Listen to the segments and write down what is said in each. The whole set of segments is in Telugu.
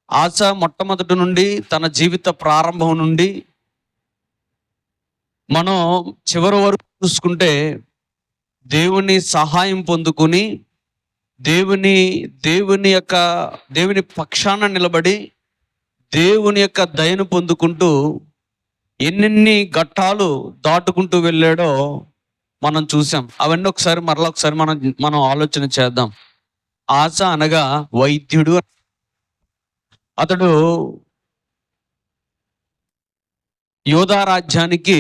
ఆస మొట్టమొదటి నుండి తన జీవిత ప్రారంభం నుండి మనం చివరి వరకు చూసుకుంటే దేవుని సహాయం పొందుకుని దేవుని పక్షాన నిలబడి దేవుని యొక్క దయను పొందుకుంటూ ఎన్నెన్ని ఘట్టాలు దాటుకుంటూ వెళ్ళాడో మనం చూసాం. అవన్నీ ఒకసారి మనం ఆలోచన చేద్దాం. ఆస అనగా వైద్యుడు. అతడు యోధా రాజ్యానికి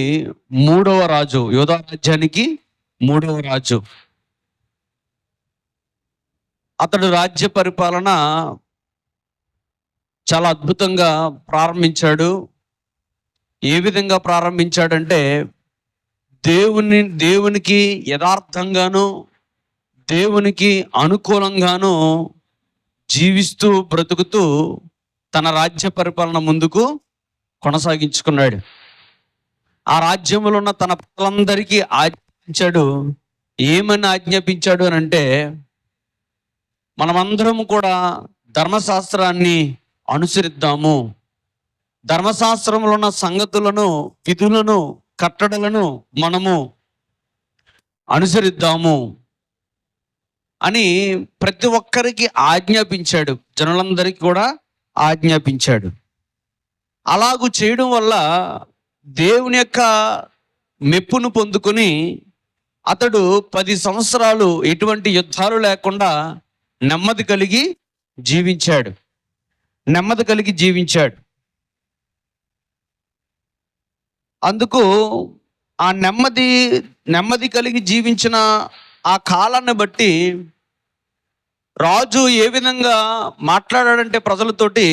మూడవ రాజు. అతడు రాజ్య పరిపాలన చాలా అద్భుతంగా ప్రారంభించాడు. ఏ విధంగా ప్రారంభించాడంటే దేవునికి యథార్థంగాను దేవునికి అనుకూలంగాను జీవిస్తూ బ్రతుకుతూ తన రాజ్య పరిపాలన ముందుకు కొనసాగించుకున్నాడు. ఆ రాజ్యంలో ఉన్న తన ప్రజలందరికీ ఆజ్ఞాపించాడు. ఏమని ఆజ్ఞాపించాడు అని అంటే, మనమందరం కూడా ధర్మశాస్త్రాన్ని అనుసరిద్దాము, ధర్మశాస్త్రంలో ఉన్న సంగతులను, విధులను, కట్టడలను మనము అనుసరిద్దాము అని ప్రతి ఒక్కరికి ఆజ్ఞాపించాడు. జనులందరికీ కూడా ఆజ్ఞాపించాడు. అలాగూ చేయడం వల్ల దేవుని యొక్క మెప్పును పొందుకొని అతడు 10 సంవత్సరాలు ఎటువంటి యుద్ధాలు లేకుండా నెమ్మది కలిగి జీవించాడు. అందుకు ఆ నెమ్మది కలిగి జీవించిన ఆ కాలాన్ని బట్టి రాజు ఏ విధంగా మాట్లాడాడంటే ప్రజలతోటి,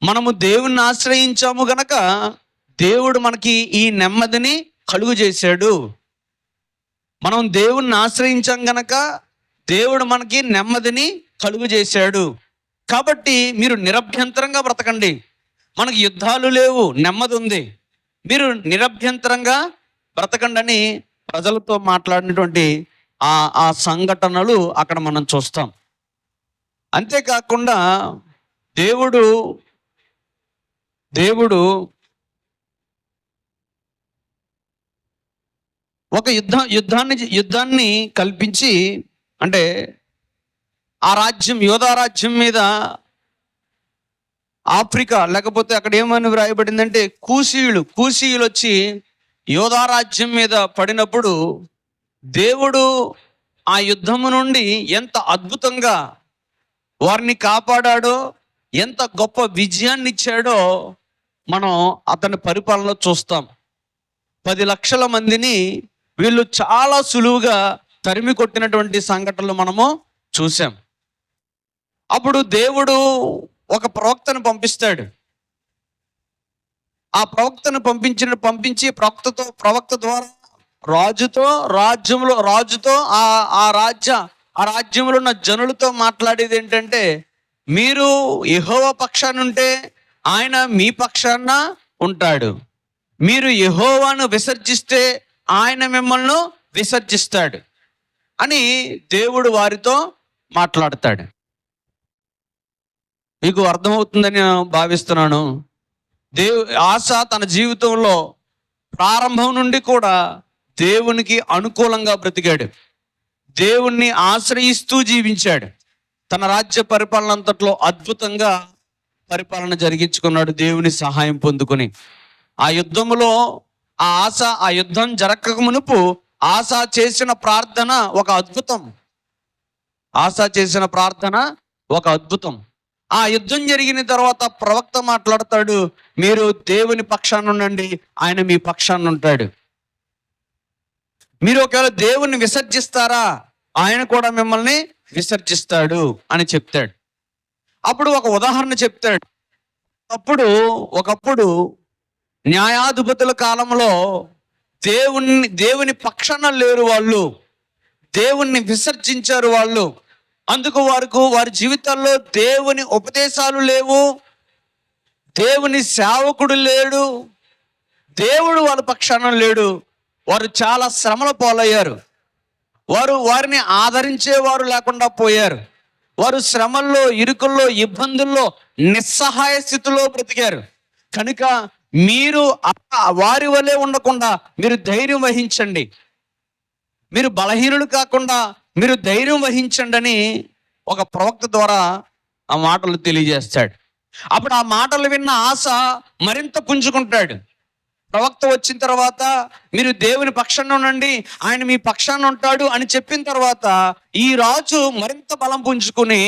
మనము దేవుణ్ణి ఆశ్రయించాము గనక దేవుడు మనకి ఈ నెమ్మదిని కలుగు చేశాడు. మనం దేవుణ్ణి ఆశ్రయించాం గనక దేవుడు మనకి నెమ్మదిని కలుగు చేశాడు. కాబట్టి మీరు నిరభ్యంతరంగా బ్రతకండి. మనకి యుద్ధాలు లేవు, నెమ్మది ఉంది, మీరు నిరభ్యంతరంగా బ్రతకండి అని ప్రజలతో మాట్లాడినటువంటి ఆ సంఘటనలు అక్కడ మనం చూస్తాం. అంతేకాకుండా దేవుడు ఒక యుద్ధాన్ని కల్పించి, అంటే ఆ రాజ్యం, యోధా రాజ్యం మీద ఆఫ్రికా, లేకపోతే అక్కడ ఏమని వ్రాయబడిందంటే కూషీయులు వచ్చి యోధా రాజ్యం మీద పడినప్పుడు దేవుడు ఆ యుద్ధము నుండి ఎంత అద్భుతంగా వారిని కాపాడాడో, ఎంత గొప్ప విజయాన్ని ఇచ్చాడో మనం అతని పరిపాలనలో చూస్తాం. 10 లక్షల మందిని వీళ్ళు చాలా సులువుగా తరిమి కొట్టినటువంటి సంఘటనలు మనము చూసాం. అప్పుడు దేవుడు ఒక ప్రవక్తను పంపిస్తాడు. ఆ ప్రవక్తను పంపించి ప్రవక్త ద్వారా రాజుతో ఆ రాజ్యంలో ఉన్న జనులతో మాట్లాడేది ఏంటంటే, మీరు యెహోవా పక్షాన ఉంటే ఆయన మీ పక్షాన ఉంటాడు, మీరు యెహోవాను విసర్జిస్తే ఆయన మిమ్మల్ని విసర్జిస్తాడు అని దేవుడు వారితో మాట్లాడతాడు. మీకు అర్థమవుతుందని నేను భావిస్తున్నాను. ఆస తన జీవితంలో ప్రారంభం నుండి కూడా దేవునికి అనుకూలంగా బ్రతికాడు, దేవుణ్ణి ఆశ్రయిస్తూ జీవించాడు. తన రాజ్య పరిపాలన అంతట్లో అద్భుతంగా పరిపాలన జరిగించుకున్నాడు దేవుని సహాయం పొందుకొని. ఆ యుద్ధంలో ఆ యుద్ధం జరగక మునుపు ఆస చేసిన ప్రార్థన ఒక అద్భుతం. ఆ యుద్ధం జరిగిన తర్వాత ప్రవక్త మాట్లాడతాడు, మీరు దేవుని పక్షాన ఉండండి, ఆయన మీ పక్షాన ఉంటాడు. మీరు ఒకవేళ దేవుణ్ణి విసర్జిస్తారా, ఆయన కూడా మిమ్మల్ని విసర్జిస్తాడు అని చెప్తాడు. అప్పుడు ఒక ఉదాహరణ చెప్తాడు. ఒకప్పుడు న్యాయాధిపతుల కాలంలో దేవుని పక్షాన లేరు వాళ్ళు, దేవుణ్ణి విసర్జించారు వాళ్ళు. అందుకు వారి జీవితాల్లో దేవుని ఉపదేశాలు లేవు, దేవుని సేవకుడు లేడు, దేవుడు వాళ్ళ పక్షాన లేడు. వారు చాలా శ్రమల పాలయ్యారు. వారిని ఆదరించేవారు లేకుండా పోయారు. వారు శ్రమల్లో, ఇరుకుల్లో, ఇబ్బందుల్లో, నిస్సహాయ స్థితిలో బ్రతికారు. కనుక మీరు వారి వలె ఉండకుండా మీరు ధైర్యం వహించండి, మీరు బలహీనులు కాకుండా మీరు ధైర్యం వహించండి అని ఒక ప్రవక్త ద్వారా ఆ మాటలు తెలియజేస్తాడు. అప్పుడు ఆ మాటలు విన్న ఆస మరింత పుంజుకుంటాడు. ప్రవక్త వచ్చిన తర్వాత మీరు దేవుని పక్షాన ఉండండి, ఆయన మీ పక్షాన ఉంటాడు అని చెప్పిన తర్వాత ఈ రాజు మరింత బలం పుంజుకుని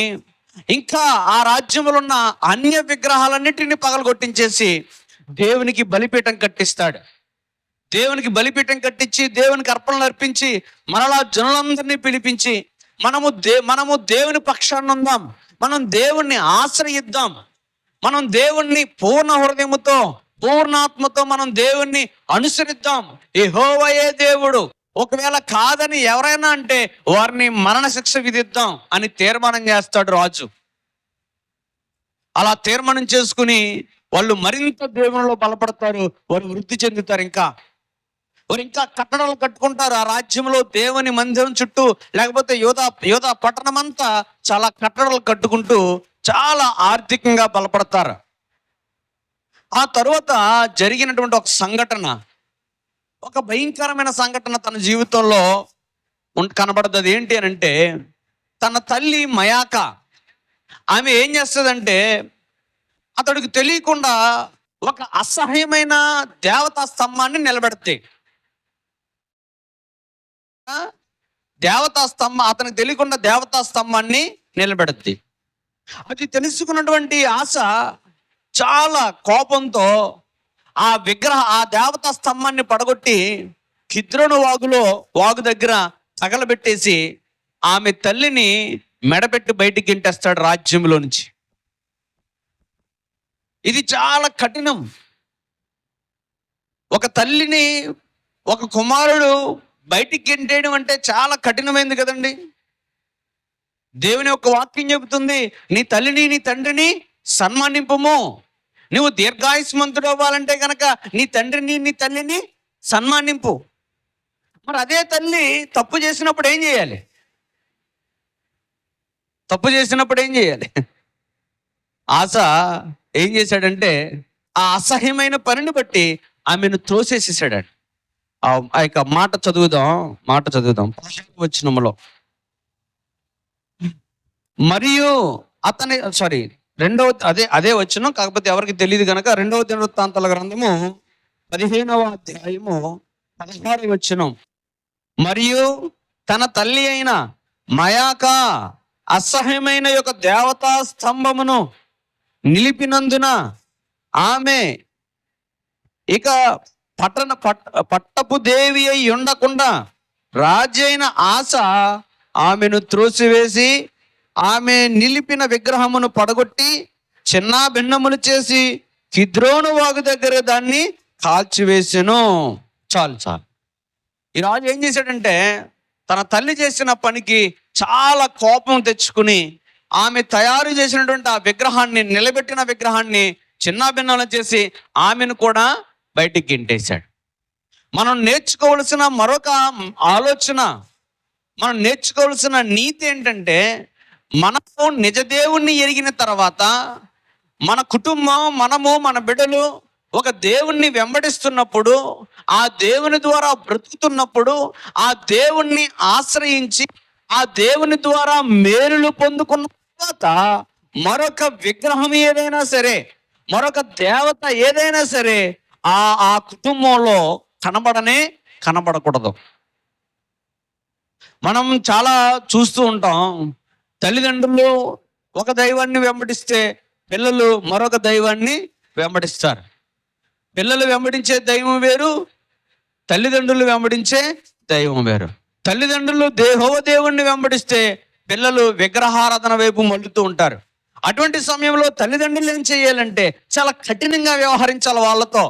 ఇంకా ఆ రాజ్యంలో ఉన్న అన్య విగ్రహాలన్నిటిని పగలగొట్టించేసి దేవునికి బలిపీఠం కట్టిస్తాడు. దేవునికి బలిపీఠం కట్టించి దేవునికి అర్పణలు అర్పించి మరలా జనులందరినీ పిలిపించి మనము దేవుని పక్షాన ఉందాం, మనం దేవుణ్ణి ఆశ్రయిద్దాం, మనం దేవుణ్ణి పూర్ణ హృదయముతో పూర్ణాత్మతో మనం దేవుణ్ణి అనుసరిద్దాం, యెహోవాయే దేవుడు, ఒకవేళ కాదని ఎవరైనా అంటే వారిని మరణ శిక్ష విధిద్దాం అని తీర్మానం చేస్తాడు రాజు. అలా తీర్మానం చేసుకుని వాళ్ళు మరింత దేవునిలో బలపడతారు, వారు వృద్ధి చెందుతారు. వారు ఇంకా కట్టడాలు కట్టుకుంటారు. ఆ రాజ్యంలో దేవుని మందిరం చుట్టూ లేకపోతే యోధా పట్టణం అంతా చాలా కట్టడాలు కట్టుకుంటూ చాలా ఆర్థికంగా బలపడతారు. ఆ తరువాత జరిగినటువంటి ఒక సంఘటన, ఒక భయంకరమైన సంఘటన తన జీవితంలో కనబడుతుంది. ఏంటి అని అంటే, తన తల్లి మయాక ఆమె ఏం చేస్తుందంటే అతడికి తెలియకుండా ఒక అసహ్యమైన దేవతా స్తంభాన్ని నిలబెడతాయి. అతనికి తెలియకుండా దేవతా స్తంభాన్ని నిలబెడతాయి. అది తెలుసుకున్నటువంటి ఆశ చాలా కోపంతో ఆ దేవతా స్తంభాన్ని పడగొట్టి కిద్రోను వాగు దగ్గర తగలబెట్టేసి ఆమె తల్లిని మెడపెట్టి బయటికి గింటేస్తాడు రాజ్యంలో నుంచి. ఇది చాలా కఠినం. ఒక తల్లిని ఒక కుమారుడు బయటికి గెంటేయడం అంటే చాలా కఠినమైంది కదండి. దేవుని యొక్క వాక్యం చెబుతుంది, నీ తల్లిని నీ తండ్రిని సన్మానింపము. నువ్వు దీర్ఘాయుష్మంతుడు అవ్వాలంటే కనుక నీ తండ్రిని నీ తల్లిని సన్మానింపు. మరి అదే తల్లి తప్పు చేసినప్పుడు ఏం చేయాలి? ఆశ ఏం చేశాడంటే ఆ అసహ్యమైన పనిని బట్టి ఆమెను తోసేసేసాడు. ఆ యొక్క మాట చదువుదాం 15వ వచనంలో. మరియు అదే వచనం, కాకపోతే ఎవరికి తెలియదు కనుక 2వ దినవృత్తాంతాల గ్రంథము 15వ అధ్యాయము 16వ వచనం. మరియు తన తల్లి అయిన మయాక అసహ్యమైన యొక్క దేవతా స్తంభమును నిలిపినందున ఆమె ఇక పట్టపు దేవి అయి ఉండకుండా రాజైన ఆశ ఆమెను త్రోసివేసి ఆమె నిలిపిన విగ్రహమును పడగొట్టి చిన్న భిన్నములు చేసి కిద్రోను వాగు దగ్గర దాన్ని కాల్చివేసెను. చాలు. ఈ రాజు ఏం చేశాడంటే తన తల్లి చేసిన పనికి చాలా కోపం తెచ్చుకుని ఆమె తయారు చేసినటువంటి ఆ విగ్రహాన్ని, నిలబెట్టిన విగ్రహాన్ని చిన్న భిన్నాలు చేసి ఆమెను కూడా బయటికి గింటేశాడు. మనం నేర్చుకోవలసిన మరొక ఆలోచన, మనం నేర్చుకోవలసిన నీతి ఏంటంటే, మనము నిజ దేవుణ్ణి ఎరిగిన తర్వాత మన కుటుంబం, మన బిడ్డలు ఒక దేవుణ్ణి వెంబడిస్తున్నప్పుడు, ఆ దేవుని ద్వారా బ్రతుకుతున్నప్పుడు, ఆ దేవుణ్ణి ఆశ్రయించి ఆ దేవుని ద్వారా మేలులు పొందుకున్న తర్వాత మరొక విగ్రహం ఏదైనా సరే, మరొక దేవత ఏదైనా సరే ఆ కుటుంబంలో కనబడకూడదు. మనం చాలా చూస్తూ ఉంటాం, తల్లిదండ్రులు ఒక దైవాన్ని వెంబడిస్తే పిల్లలు మరొక దైవాన్ని వెంబడిస్తారు. పిల్లలు వెంబడించే దైవం వేరు, తల్లిదండ్రులు వెంబడించే దైవం వేరు. తల్లిదండ్రులు దేవుణ్ణి వెంబడిస్తే పిల్లలు విగ్రహారాధన వైపు మళ్ళుతూ ఉంటారు. అటువంటి సమయంలో తల్లిదండ్రులు ఏం చేయాలంటే చాలా కఠినంగా వ్యవహరించాలి వాళ్ళతో.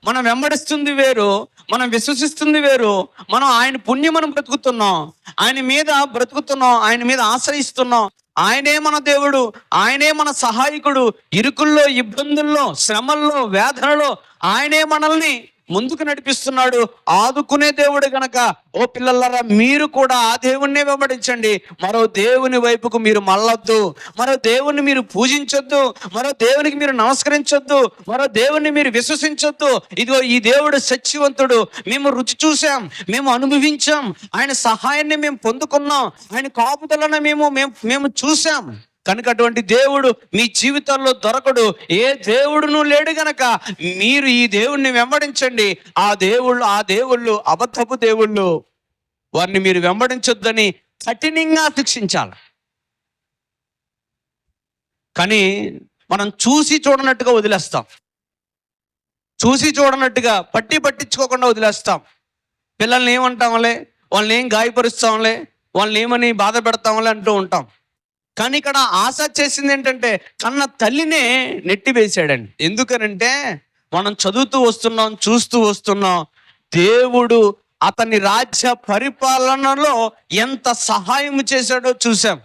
మనం వెంబడిస్తుంది వేరు, మనం విశ్వసిస్తుంది వేరు. మనం ఆయన పుణ్యమను బ్రతుకుతున్నాం, ఆయన మీద బ్రతుకుతున్నాం, ఆయన మీద ఆశ్రయిస్తున్నాం. ఆయనే మన దేవుడు, ఆయనే మన సహాయకుడు. ఇరుకుల్లో, ఇబ్బందుల్లో, శ్రమల్లో, వేదనలో ఆయనే మనల్ని ముందుకు నడిపిస్తున్నాడు, ఆదుకునే దేవుడు గనక ఓ పిల్లలారా మీరు కూడా ఆ దేవుణ్ణే వెంబడించండి. మరో దేవుని వైపుకు మీరు మళ్ళొద్దు, మరో దేవుణ్ణి మీరు పూజించొద్దు, మరో దేవునికి మీరు నమస్కరించొద్దు, మరో దేవుణ్ణి మీరు విశ్వసించొద్దు. ఇదిగో ఈ దేవుడు సత్యవంతుడు, మేము రుచి చూసాం, మేము అనుభవించాం, ఆయన సహాయాన్ని మేము పొందుకున్నాం, ఆయన కాపుదలను మేము చూసాం కనుక అటువంటి దేవుడు మీ జీవితంలో దొరకడు, ఏ దేవుడును లేడు గనక మీరు ఈ దేవుణ్ణి వెంబడించండి. ఆ దేవుళ్ళు అబద్ధపు దేవుళ్ళు, వారిని మీరు వెంబడించొద్దని కఠినంగా శిక్షించాలి. కానీ మనం చూసి చూడనట్టుగా వదిలేస్తాం, చూసి చూడనట్టుగా పట్టించుకోకుండా వదిలేస్తాం. పిల్లల్ని ఏమంటాంలే, వాళ్ళని ఏం గాయపరుస్తాంలే, వాళ్ళని ఏమని బాధ పెడతాంలే అంటూ ఉంటాం. కానీ ఇక్కడ ఆశ చేసింది ఏంటంటే కన్న తల్లినే నెట్టివేశాడండి. ఎందుకనంటే మనం చదువుతూ వస్తున్నాం, చూస్తూ వస్తున్నాం, దేవుడు అతని రాజ్య పరిపాలనలో ఎంత సహాయం చేశాడో చూసాం.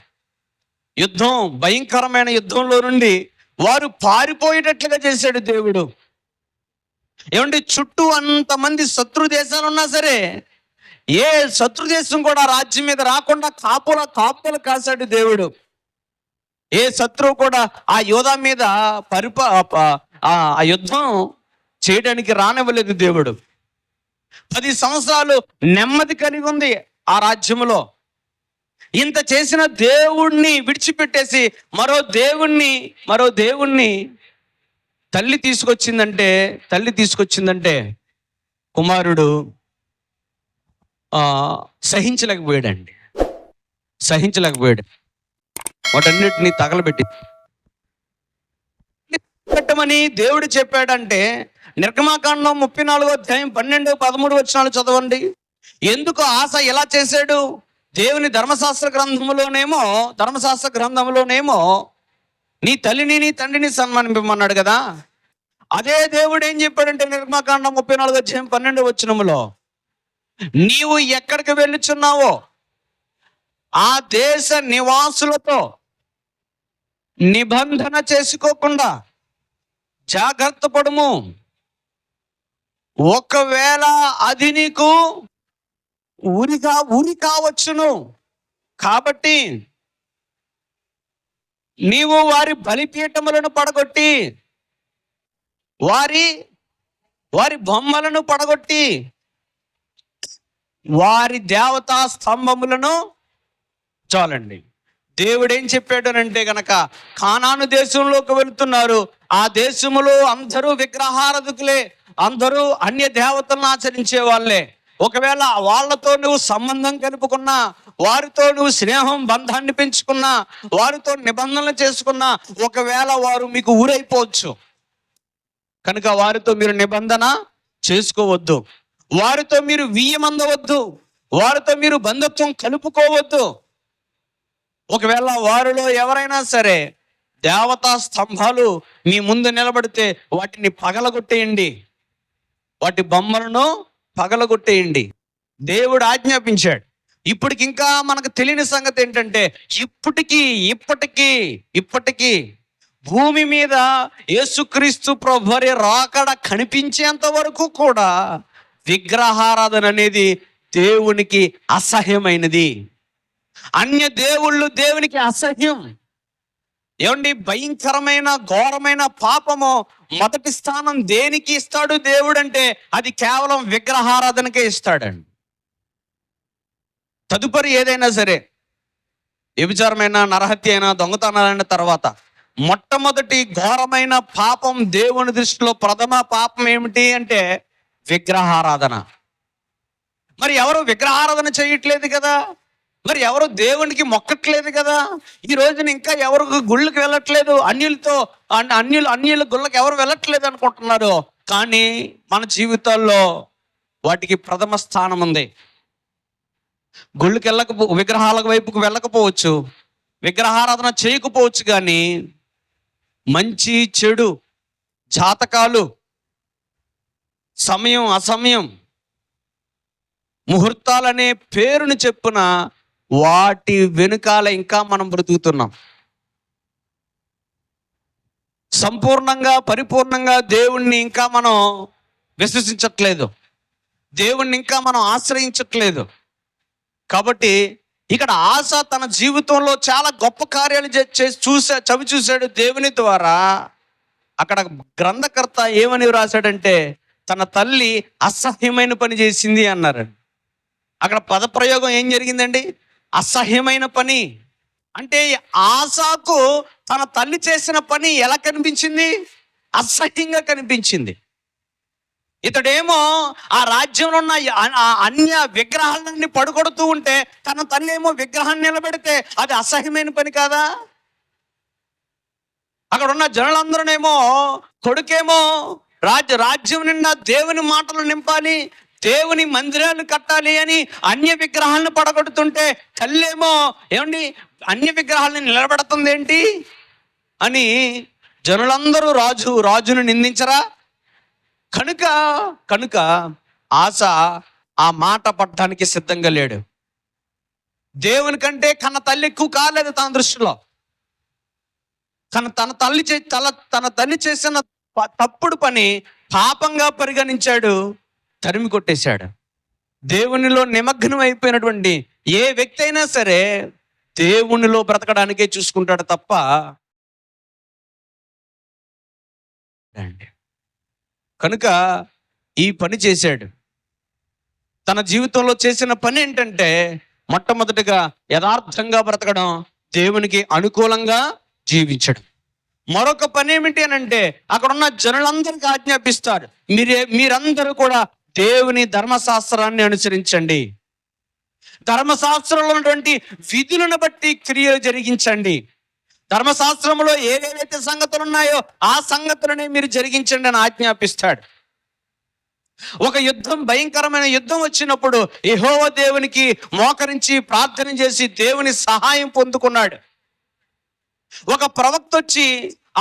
భయంకరమైన యుద్ధంలో నుండి వారు పారిపోయేటట్లుగా చేశాడు దేవుడు. ఏమంటే చుట్టూ అంతమంది శత్రు దేశాలు ఉన్నా సరే ఏ శత్రు దేశం కూడా రాజ్యం మీద రాకుండా కాపులు కాశాడు దేవుడు. ఏ శత్రువు కూడా ఆ యోధా మీద ఆ యుద్ధం చేయడానికి రానివ్వలేదు దేవుడు. 10 సంవత్సరాలు నెమ్మది కలిగి ఉంది ఆ రాజ్యంలో. ఇంత చేసిన దేవుణ్ణి విడిచిపెట్టేసి మరో దేవుణ్ణి తల్లి తీసుకొచ్చిందంటే కుమారుడు సహించలేకపోయాడు. వాటన్నిటిని పెట్టమని దేవుడు చెప్పాడంటే నిర్గమాకాండం 34వ అధ్యాయం 12, 13 వచనాలు చదవండి. ఎందుకు ఆశ ఎలా చేశాడు? దేవుని ధర్మశాస్త్ర గ్రంథంలోనేమో నీ తల్లిని నీ తండ్రిని సన్మానింపమన్నాడు కదా. అదే దేవుడు ఏం చెప్పాడంటే నిర్గమాకాండం 34వ అధ్యాయం 12వ వచనములో నీవు ఎక్కడికి వెళ్ళుచున్నావో ఆ దేశ నివాసులతో నిబంధన చేసుకోకుండా జాగ్రత్త పడుము. ఒకవేళ అది నీకు ఉరి కావచ్చును, కాబట్టి నీవు వారి బలిపీఠములను పడగొట్టి వారి బొమ్మలను పడగొట్టి వారి దేవతా స్తంభములను చాలండి. దేవుడు ఏం చెప్పాడు అంటే గనక కానాను దేశంలోకి వెళుతున్నారు. ఆ దేశములో అందరూ విగ్రహారాధకులే, అందరూ అన్య దేవతలను ఆచరించే వాళ్ళే. ఒకవేళ వాళ్ళతో నువ్వు సంబంధం కలుపుకున్నా, వారితో నువ్వు బంధాన్ని పెంచుకున్నా, వారితో నిబంధనలు చేసుకున్నా, ఒకవేళ వారు మీకు ఊరైపోవచ్చు. కనుక వారితో మీరు నిబంధన చేసుకోవద్దు, వారితో మీరు వియ్యమందవద్దు, వారితో మీరు బంధుత్వం కలుపుకోవద్దు. ఒకవేళ వారిలో ఎవరైనా సరే దేవతా స్తంభాలు మీ ముందు నిలబడితే వాటిని పగలగొట్టేయండి, వాటి బొమ్మలను పగలగొట్టేయండి. దేవుడు ఆజ్ఞాపించాడు. ఇప్పటికి ఇంకా మనకు తెలియని సంగతి ఏంటంటే ఇప్పటికీ భూమి మీద యేసుక్రీస్తు ప్రభువారి రాకడ కనిపించేంత వరకు కూడా విగ్రహారాధన అనేది దేవునికి అసహ్యమైనది. అన్య దేవుళ్ళు దేవునికి అసహ్యం. ఏమండి, భయంకరమైన ఘోరమైన పాపము మొదటి స్థానం దేనికి ఇస్తాడు దేవుడు అంటే అది కేవలం విగ్రహారాధనకే ఇస్తాడండి. తదుపరి ఏదైనా సరే వ్యభిచారమైన, నరహత్య అయినా, దొంగతనాలైన తర్వాత మొట్టమొదటి ఘోరమైన పాపం దేవుని దృష్టిలో ప్రథమ పాపం ఏమిటి అంటే విగ్రహారాధన. మరి ఎవరు విగ్రహారాధన చేయట్లేదు కదా, మరి ఎవరు దేవునికి మొక్కట్లేదు కదా. ఈ రోజున ఇంకా ఎవరు గుళ్ళకి వెళ్ళట్లేదు, అన్యుల గుళ్ళకి ఎవరు వెళ్ళట్లేదు అనుకుంటున్నారు. కానీ మన జీవితాల్లో వాటికి ప్రథమ స్థానం ఉంది. గుళ్ళకి విగ్రహాల వైపుకు వెళ్ళకపోవచ్చు, విగ్రహారాధన చేయకపోవచ్చు, కానీ మంచి చెడు, జాతకాలు, సమయం అసమయం, ముహూర్తాలనే పేరుని చెప్పున వాటి వెనుకాల ఇంకా మనం బ్రతుకుతున్నాం. సంపూర్ణంగా పరిపూర్ణంగా దేవుణ్ణి ఇంకా మనం విశ్వసించట్లేదు, దేవుణ్ణి ఇంకా మనం ఆశ్రయించట్లేదు. కాబట్టి ఇక్కడ ఆస తన జీవితంలో చాలా గొప్ప కార్యాలు చవి చూశాడు దేవుని ద్వారా. అక్కడ గ్రంథకర్త ఏమని రాశాడంటే తన తల్లి అసహ్యమైన పని చేసింది అన్నారు. అక్కడ పదప్రయోగం ఏం జరిగిందండి? అసహ్యమైన పని. అంటే ఆసాకు తన తల్లి చేసిన పని ఎలా కనిపించింది? అసహ్యంగా కనిపించింది. ఇతడేమో ఆ రాజ్యంలో ఉన్న అన్య విగ్రహాలన్నీ పడగొడుతూ ఉంటే తన తల్లి ఏమో విగ్రహాన్ని నిలబెడితే అది అసహ్యమైన పని కాదా? అక్కడ ఉన్న జనులందరూనేమో కొడుకేమో రాజ్యం నిండా దేవుని మాటలు నింపాలి, దేవుని మందిరాలు కట్టాలి అని అన్య విగ్రహాలను పడగొడుతుంటే తల్లేమో ఏమండి అన్య విగ్రహాలను నిలబెడుతుంది ఏంటి అని జనులందరూ రాజును నిందించరా? కనుక ఆస ఆ మాట పడటానికి సిద్ధంగా లేడు. దేవుని కంటే కన్న తల్లి ఎక్కువ కాలేదు తన దృష్టిలో. తన తల్లి చేసిన తప్పుడు పని పాపంగా పరిగణించాడు, తరిమి కొట్టేశాడు. దేవునిలో నిమగ్నం అయిపోయినటువంటి ఏ వ్యక్తి అయినా సరే దేవునిలో బ్రతకడానికే చూసుకుంటాడు తప్ప కనుక ఈ పని చేశాడు. తన జీవితంలో చేసిన పని ఏంటంటే మొట్టమొదటిగా యథార్థంగా బ్రతకడం, దేవునికి అనుకూలంగా జీవించడం. మరొక పని ఏమిటి అని అంటే అక్కడ ఉన్న జనులందరికీ ఆజ్ఞాపిస్తారు, మీరందరూ కూడా దేవుని ధర్మశాస్త్రాన్ని అనుసరించండి, ధర్మశాస్త్రంలో ఉన్నటువంటి విధులను బట్టి క్రియలు జరిగించండి, ధర్మశాస్త్రంలో ఏవేవైతే సంగతులు ఉన్నాయో ఆ సంగతులనే మీరు జరిగించండి అని ఆజ్ఞాపిస్తాడు. ఒక భయంకరమైన యుద్ధం వచ్చినప్పుడు యెహోవా దేవునికి మోకరించి ప్రార్థన చేసి దేవుని సహాయం పొందుకున్నాడు. ఒక ప్రవక్త వచ్చి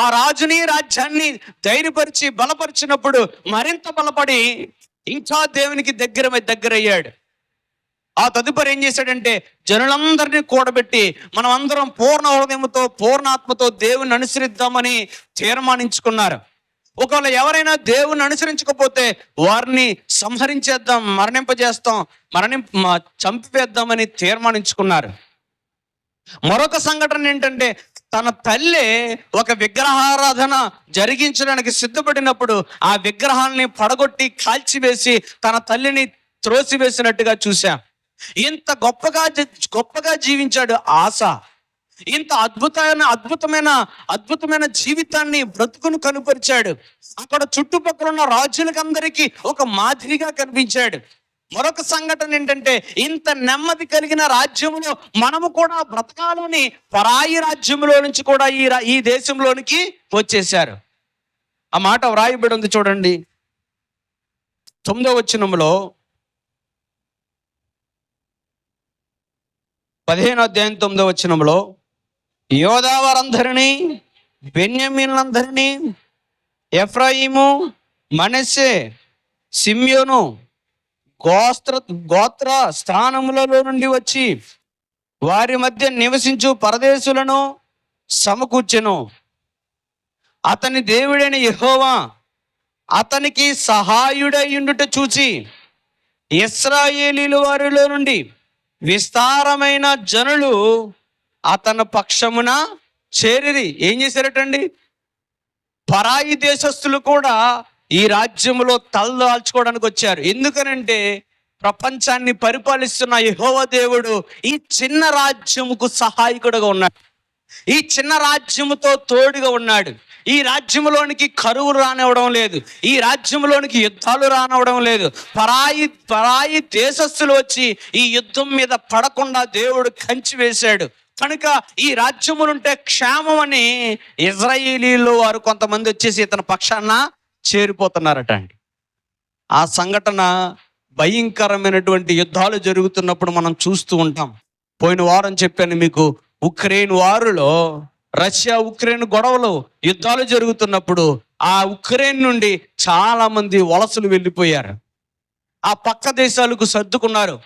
ఆ రాజుని రాజ్యాన్ని ధైర్యపరిచి బలపరిచినప్పుడు మరింత బలపడి ఇంకా దేవునికి దగ్గరయ్యాడు. ఆ తదుపరి ఏం చేశాడంటే జనులందరినీ కూడబెట్టి మనం అందరం పూర్ణ హృదయంతో పూర్ణాత్మతో దేవుని అనుసరిద్దామని తీర్మానించుకున్నారు. ఒకవేళ ఎవరైనా దేవుని అనుసరించకపోతే వారిని సంహరించేద్దాం, చంపివేద్దామని తీర్మానించుకున్నారు. మరొక సంఘటన ఏంటంటే తన తల్లి ఒక విగ్రహారాధన జరిగించడానికి సిద్ధపడినప్పుడు ఆ విగ్రహాన్ని పడగొట్టి కాల్చివేసి తన తల్లిని త్రోసివేసినట్టుగా చూశాం. ఇంత గొప్పగా జీవించాడు ఆస. ఇంత అద్భుతమైన జీవితాన్ని బ్రతుకును కనుపరిచాడు. అక్కడ చుట్టుపక్కల ఉన్న రాజులకందరికీ ఒక మాదిరిగా కనిపించాడు. మరొక సంఘటన ఏంటంటే ఇంత నెమ్మది కలిగిన రాజ్యంలో మనము కూడా బ్రతకాలని పరాయి రాజ్యంలో నుంచి కూడా ఈ దేశంలోనికి వచ్చేశారు. ఆ మాట వ్రాయబడి ఉంది చూడండి, 9వ వచనంలో 15వ అధ్యాయం 9వ వచనంలో యోధా వారందరినీ, బెన్యామీనులందరినీ, ఎఫ్రాయిము, మనష్షే, సిమ్యోను గోత్ర స్థానములలో నుండి వచ్చి వారి మధ్య నివసించు పరదేశులను సమకూర్చెను. అతని దేవుడైన యెహోవా అతనికి సహాయుడయ్యుండుట చూచి ఇశ్రాయేలీల వారిలో నుండి విస్తారమైన జనులు అతని పక్షమున చేరిరి. ఏం చేశారటండి? పరాయి దేశస్తులు కూడా ఈ రాజ్యంలో తలదాల్చుకోవడానికి వచ్చారు. ఎందుకనంటే ప్రపంచాన్ని పరిపాలిస్తున్న యెహోవా దేవుడు ఈ చిన్న రాజ్యముకు సహాయకుడుగా ఉన్నాడు, ఈ చిన్న రాజ్యముతో తోడుగా ఉన్నాడు. ఈ రాజ్యంలోనికి కరువు రానివ్వడం లేదు, ఈ రాజ్యంలోనికి యుద్ధాలు రానివ్వడం లేదు. పరాయి దేశస్తులు వచ్చి ఈ యుద్ధం మీద పడకుండా దేవుడు కంచి వేశాడు. కనుక ఈ రాజ్యములుంటే క్షేమం అని ఇశ్రాయేలీలు వారు కొంతమంది వచ్చేసి ఇతని పక్షాన చేరిపోతున్నారట అండి. ఆ సంఘటన భయంకరమైనటువంటి యుద్ధాలు జరుగుతున్నప్పుడు మనం చూస్తూ ఉంటాం. పోయిన వారం చెప్పాను మీకు, ఉక్రెయిన్ వారులో రష్యా ఉక్రెయిన్ గొడవలు యుద్ధాలు జరుగుతున్నప్పుడు ఆ ఉక్రెయిన్ నుండి చాలా మంది వలసలు వెళ్ళిపోయారు. ఆ పక్క దేశాలకు సర్దుకున్నారు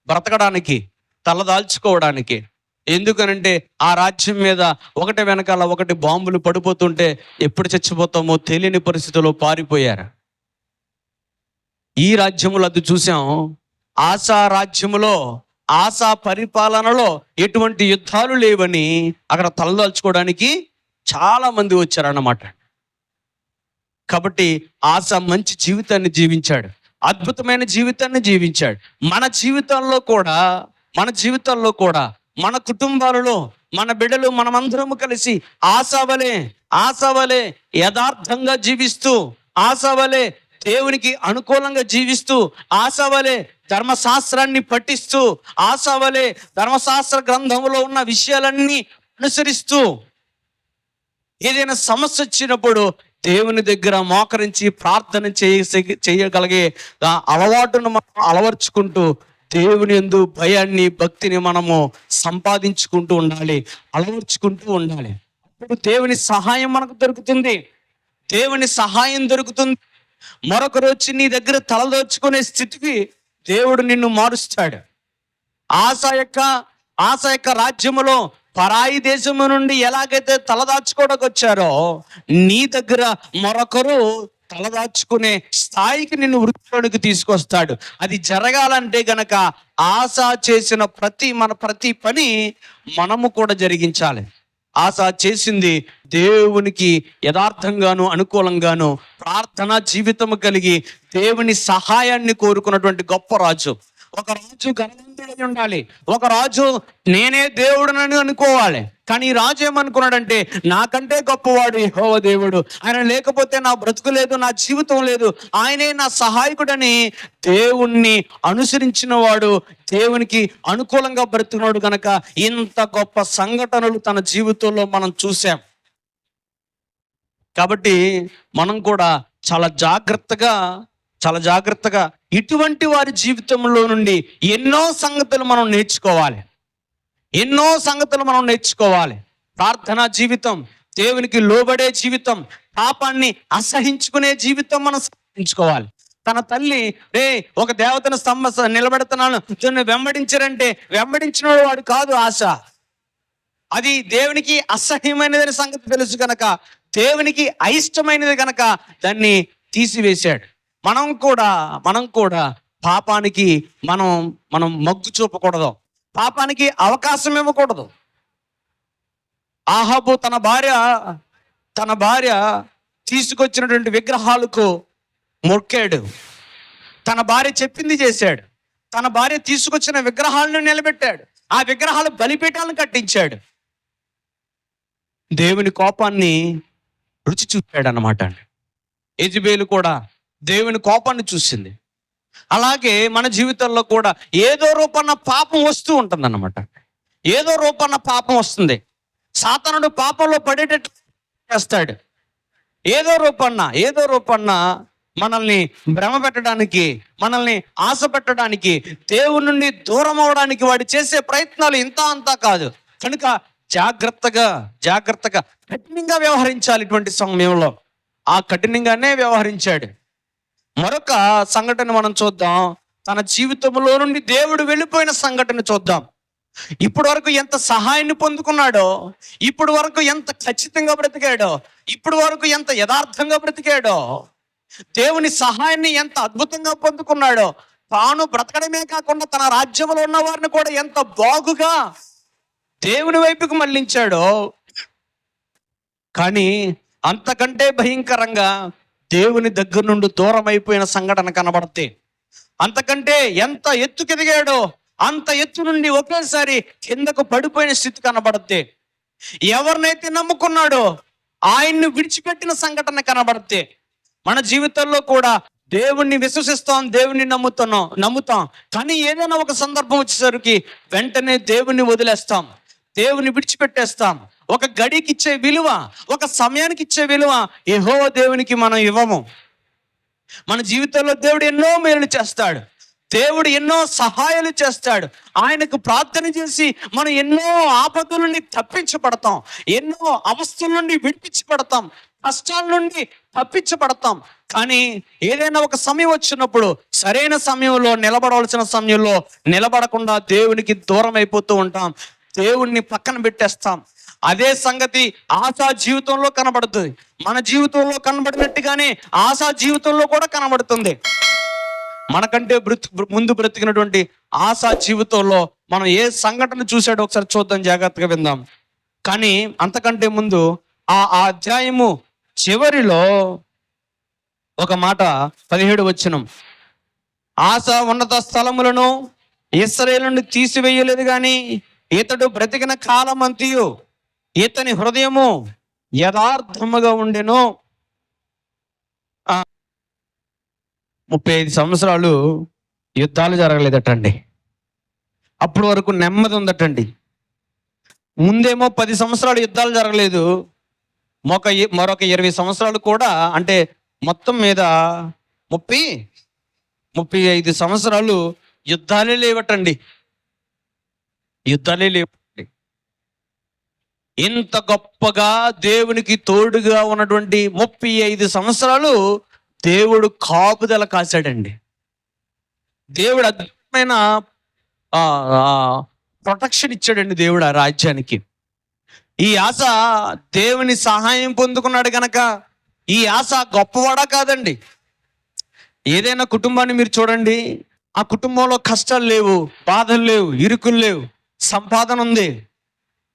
బ్రతకడానికి, తలదాల్చుకోవడానికి. ఎందుకనంటే ఆ రాజ్యం మీద ఒకటి వెనకాల ఒకటి బాంబులు పడిపోతుంటే ఎప్పుడు చచ్చిపోతామో తెలియని పరిస్థితుల్లో పారిపోయారు. ఈ రాజ్యములో అది చూసాం. ఆసా రాజ్యములో, ఆసా పరిపాలనలో ఎటువంటి యుద్ధాలు లేవని అక్కడ తలదాల్చుకోవడానికి చాలా మంది వచ్చారన్నమాట. కాబట్టి ఆసా మంచి జీవితాన్ని జీవించాడు, అద్భుతమైన జీవితాన్ని జీవించాడు. మన జీవితాల్లో కూడా మన కుటుంబాలలో మన బిడ్డలు మనమందరము కలిసి ఆశావలే యథార్థంగా జీవిస్తూ, ఆశావలే దేవునికి అనుకూలంగా జీవిస్తూ, ఆశావలే ధర్మశాస్త్రాన్ని పఠిస్తూ, ఆశావలే ధర్మశాస్త్ర గ్రంథంలో ఉన్న విషయాలన్నీ అనుసరిస్తూ, ఏదైనా సమస్య వచ్చినప్పుడు దేవుని దగ్గర మోకరించి ప్రార్థన చేయగలిగే అలవాటును మనం అలవర్చుకుంటూ, దేవుని యందు భయాన్ని భక్తిని మనము సంపాదించుకుంటూ ఉండాలి, అలవర్చుకుంటూ ఉండాలి. అప్పుడు దేవుని సహాయం మనకు దొరుకుతుంది. మరొకరు వచ్చి నీ దగ్గర తలదోచుకునే స్థితికి దేవుడు నిన్ను మారుస్తాడు. ఆసా యొక్క రాజ్యములో పరాయి దేశము నుండి ఎలాగైతే తలదాచుకోవడానికి వచ్చారో, నీ దగ్గర మరొకరు తలదాచుకునే స్థాయికి నిన్ను వృద్ధిలోనికి తీసుకొస్తాడు. అది జరగాలంటే గనక ఆశా చేసిన ప్రతి పని మనము కూడా జరిగించాలి. ఆశా చేసింది దేవునికి యథార్థంగాను అనుకూలంగాను ప్రార్థనా జీవితము కలిగి దేవుని సహాయాన్ని కోరుకున్నటువంటి గొప్ప రాజు. ఒక రాజు ఘనవంతుడై ఉండాలి. ఒక రాజు నేనే దేవుడునని అనుకోవాలి. కానీ ఈ రాజు ఏమనుకున్నాడంటే, నాకంటే గొప్పవాడు యెహోవా దేవుడు, ఆయన లేకపోతే నా బ్రతుకు లేదు, నా జీవితం లేదు, ఆయనే నా సహాయకుడని దేవుణ్ణి అనుసరించిన వాడు, దేవునికి అనుకూలంగా బ్రతుకున్నాడు. కనుక ఇంత గొప్ప సంఘటనలు తన జీవితంలో మనం చూసాం. కాబట్టి మనం కూడా చాలా జాగ్రత్తగా ఇటువంటి వారి జీవితంలో నుండి ఎన్నో సంగతులు మనం నేర్చుకోవాలి. ప్రార్థనా జీవితం, దేవునికి లోబడే జీవితం, పాపాన్ని అసహించుకునే జీవితం మనం సాధించుకోవాలి. తన తల్లి ఒక దేవతను నిలబెడుతున్నాను వెంబడించారంటే వెంబడించిన వాడు కాదు ఆశ. అది దేవునికి అసహ్యమైనదని సంగతి తెలుసు కనుక, దేవునికి అయిష్టమైనది కనుక దాన్ని తీసివేశాడు. మనం కూడా పాపానికి మనం మొగ్గు చూపకూడదు, పాపానికి అవకాశం ఇవ్వకూడదు. ఆహాబు తన భార్య తీసుకొచ్చినటువంటి విగ్రహాలకు మొక్కాడు. తన భార్య చెప్పింది చేశాడు. తన భార్య తీసుకొచ్చిన విగ్రహాలను నిలబెట్టాడు. ఆ విగ్రహాలు బలిపీఠాలను కట్టించాడు. దేవుని కోపాన్ని రుచి చూపాడు అన్నమాట. యెజబెలు కూడా దేవుని కోపాన్ని చూసింది. అలాగే మన జీవితంలో కూడా ఏదో రూపాన పాపం వస్తూ ఉంటుంది అన్నమాట. ఏదో రూపాన పాపం వస్తుంది. సాతానుడు పాపంలో పడేటట్టు చేస్తాడు. ఏదో రూపాన మనల్ని భ్రమ పెట్టడానికి, మనల్ని ఆశ పెట్టడానికి, దేవుని నుండి దూరం అవడానికి వాడు చేసే ప్రయత్నాలు ఇంత అంతా కాదు. కనుక జాగ్రత్తగా కఠినంగా వ్యవహరించాలి. ఇటువంటి సమయంలో ఆ కఠినంగానే వ్యవహరించాడు. మరొక సంఘటన మనం చూద్దాం. తన జీవితంలో నుండి దేవుడు వెళ్ళిపోయిన సంఘటన చూద్దాం. ఇప్పటి వరకు ఎంత సహాయాన్ని పొందుకున్నాడో, ఇప్పటి వరకు ఎంత ఖచ్చితంగా బ్రతికాడో, ఇప్పటి వరకు ఎంత యథార్థంగా బ్రతికాడో, దేవుని సహాయాన్ని ఎంత అద్భుతంగా పొందుకున్నాడో, తాను బ్రతకడమే కాకుండా తన రాజ్యంలో ఉన్న వారిని కూడా ఎంత బాగుగా దేవుని వైపుకు మళ్ళించాడో. కానీ అంతకంటే భయంకరంగా దేవుని దగ్గర నుండి దూరం అయిపోయిన సంఘటన కనబడితే, అంతకంటే ఎంత ఎత్తుకెదిగాడో అంత ఎత్తు నుండి ఒకేసారి కిందకు పడిపోయిన స్థితి కనబడితే, ఎవరినైతే నమ్ముకున్నాడో ఆయన్ని విడిచిపెట్టిన సంఘటన కనబడితే, మన జీవితంలో కూడా దేవుణ్ణి విశ్వసిస్తాం, దేవుణ్ణి నమ్ముతాం. కానీ ఏదైనా ఒక సందర్భం వచ్చేసరికి వెంటనే దేవుణ్ణి వదిలేస్తాం, దేవుని విడిచిపెట్టేస్తాం. ఒక గడికి ఇచ్చే విలువ, ఒక సమయానికి ఇచ్చే విలువ యెహోవా దేవునికి మనం ఇవ్వము. మన జీవితంలో దేవుడు ఎన్నో మేలు చేస్తాడు, దేవుడు ఎన్నో సహాయాలు చేస్తాడు. ఆయనకు ప్రార్థన చేసి మనం ఎన్నో ఆపదల నుండి తప్పించబడతాం, ఎన్నో అవస్థల నుండి విడిపించబడతాం, కష్టాల నుండి తప్పించబడతాం. కానీ ఏదైనా ఒక సమయం వచ్చినప్పుడు సరైన సమయంలో నిలబడవలసిన సమయంలో నిలబడకుండా దేవునికి దూరం అయిపోతూ ఉంటాం, దేవుణ్ణి పక్కన పెట్టేస్తాం. అదే సంగతి ఆశా జీవితంలో కనబడుతుంది. మన జీవితంలో కనబడినట్టుగానే ఆశా జీవితంలో కూడా కనబడుతుంది. మనకంటే ముందు బ్రతికినటువంటి ఆసా జీవితంలో మనం ఏ సంఘటన చూశాడో ఒకసారి చూద్దాం, జాగ్రత్తగా విందాం. కానీ అంతకంటే ముందు ఆ అధ్యాయము చివరిలో ఒక మాట, 17 వచనం, ఆసా ఉన్నత స్థలములను ఇశ్రాయేలు నుండి తీసివేయలేదు, కానీ ఇతడు బ్రతికిన కాలమంతయు ఇతని హృదయము యథార్థముగా ఉండెను. 35 సంవత్సరాలు యుద్ధాలు జరగలేదటండి. అప్పటి వరకు నెమ్మది ఉందటండి. ముందేమో 10 సంవత్సరాలు యుద్ధాలు జరగలేదు, మరొక 20 సంవత్సరాలు కూడా, అంటే మొత్తం మీద 35 సంవత్సరాలు యుద్ధాలే లేవటండి. యుద్ధాలే లేవు. ఇంత గొప్పగా దేవునికి తోడుగా ఉన్నటువంటి 35 సంవత్సరాలు దేవుడు కాపుదల కాశాడండి. దేవుడు అద్భుతమైన ప్రొటెక్షన్ ఇచ్చాడండి దేవుడు ఆ రాజ్యానికి. ఈ ఆశ దేవుని సహాయం పొందుకున్నాడు గనక ఈ ఆశ గొప్పవాడా కాదండి. ఏదైనా కుటుంబాన్ని మీరు చూడండి, ఆ కుటుంబంలో కష్టాలు లేవు, బాధలు లేవు, ఇరుకులు లేవు, సంపాదన ఉంది,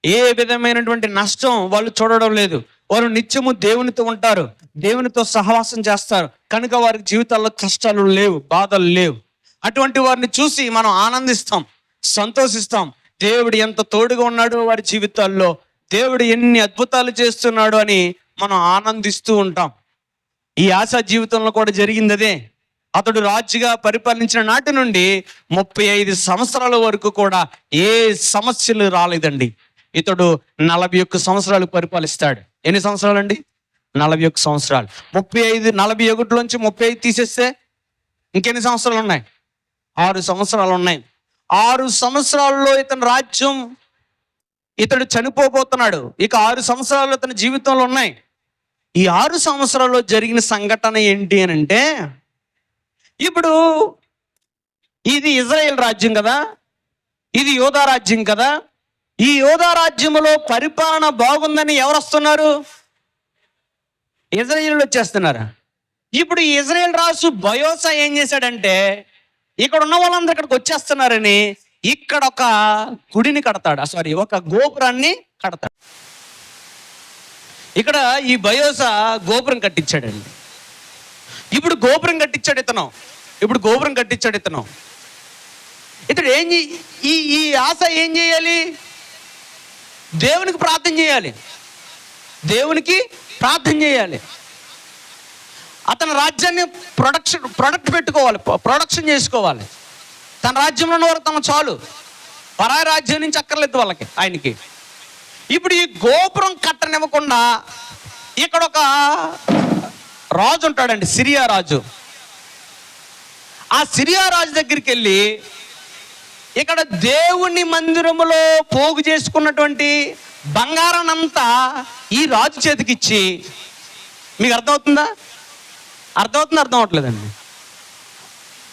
ఏ విధమైనటువంటి నష్టం వాళ్ళు చూడడం లేదు. వారు నిత్యము దేవునితో ఉంటారు, దేవునితో సహవాసం చేస్తారు కనుక వారి జీవితాల్లో కష్టాలు లేవు, బాధలు లేవు. అటువంటి వారిని చూసి మనం ఆనందిస్తాం, సంతోషిస్తాం. దేవుడు ఎంత తోడుగా ఉన్నాడో వారి జీవితాల్లో, దేవుడు ఎన్ని అద్భుతాలు చేస్తున్నాడు అని మనం ఆనందిస్తూ ఉంటాం. ఈ ఆశా జీవితంలో కూడా జరిగింది అదే. అతడు రాజుగా పరిపాలించిన నాటి నుండి 35 సంవత్సరాల వరకు కూడా ఏ సమస్యలు రాలేదండి. ఇతడు 41 సంవత్సరాలు పరిపాలిస్తాడు. ఎన్ని సంవత్సరాలు అండి? 41 సంవత్సరాలు. 41లోంచి 35 తీసేస్తే ఇంకెన్ని సంవత్సరాలు ఉన్నాయి? 6 సంవత్సరాలు ఉన్నాయి. 6 సంవత్సరాల్లో ఇతని రాజ్యం, ఇతడు చనిపోబోతున్నాడు. ఇక 6 సంవత్సరాలు ఇతని జీవితంలో ఉన్నాయి. ఈ 6 సంవత్సరాల్లో జరిగిన సంఘటన ఏంటి అని అంటే, ఇప్పుడు ఇది ఇజ్రాయేల్ రాజ్యం కదా, ఇది యోధా రాజ్యం కదా. ఈ యోధా రాజ్యంలో పరిపాలన బాగుందని ఎవరు వస్తున్నారు? ఇజ్రాయేలు వచ్చేస్తున్నారు. ఇప్పుడు ఈ ఇజ్రాయేల్ రాజు బయోసా ఏం చేశాడంటే, ఇక్కడ ఉన్న వాళ్ళందరూ ఇక్కడికి వచ్చేస్తున్నారని ఇక్కడ ఒక గుడిని కడతాడు, ఒక గోపురాన్ని కడతాడు. ఇక్కడ ఈ బయోసా గోపురం కట్టించాడండి. ఇప్పుడు గోపురం కట్టించాడు ఇతను. ఇతడు ఈ ఆశ ఏం చేయాలి? దేవునికి ప్రార్థన చేయాలి. అతని రాజ్యాన్ని ప్రొడక్షన్ చేసుకోవాలి. తన రాజ్యంలో ఉన్న వారు తమ చాలు, పరాయి రాజ్యం నుంచి అక్కర్లేదు ఆయనకి. ఇప్పుడు ఈ గోపురం కట్టనివ్వకుండా ఇక్కడ ఒక రాజు ఉంటాడండి, సిరియా రాజు. ఆ సిరియా రాజు దగ్గరికి వెళ్ళి ఇక్కడ దేవుని మందిరములో పోగు చేసుకున్నటువంటి బంగారాన్నంతా ఈ రాజు చేతికి ఇచ్చి, మీకు అర్థమవుతుందా? అర్థం అవట్లేదండి.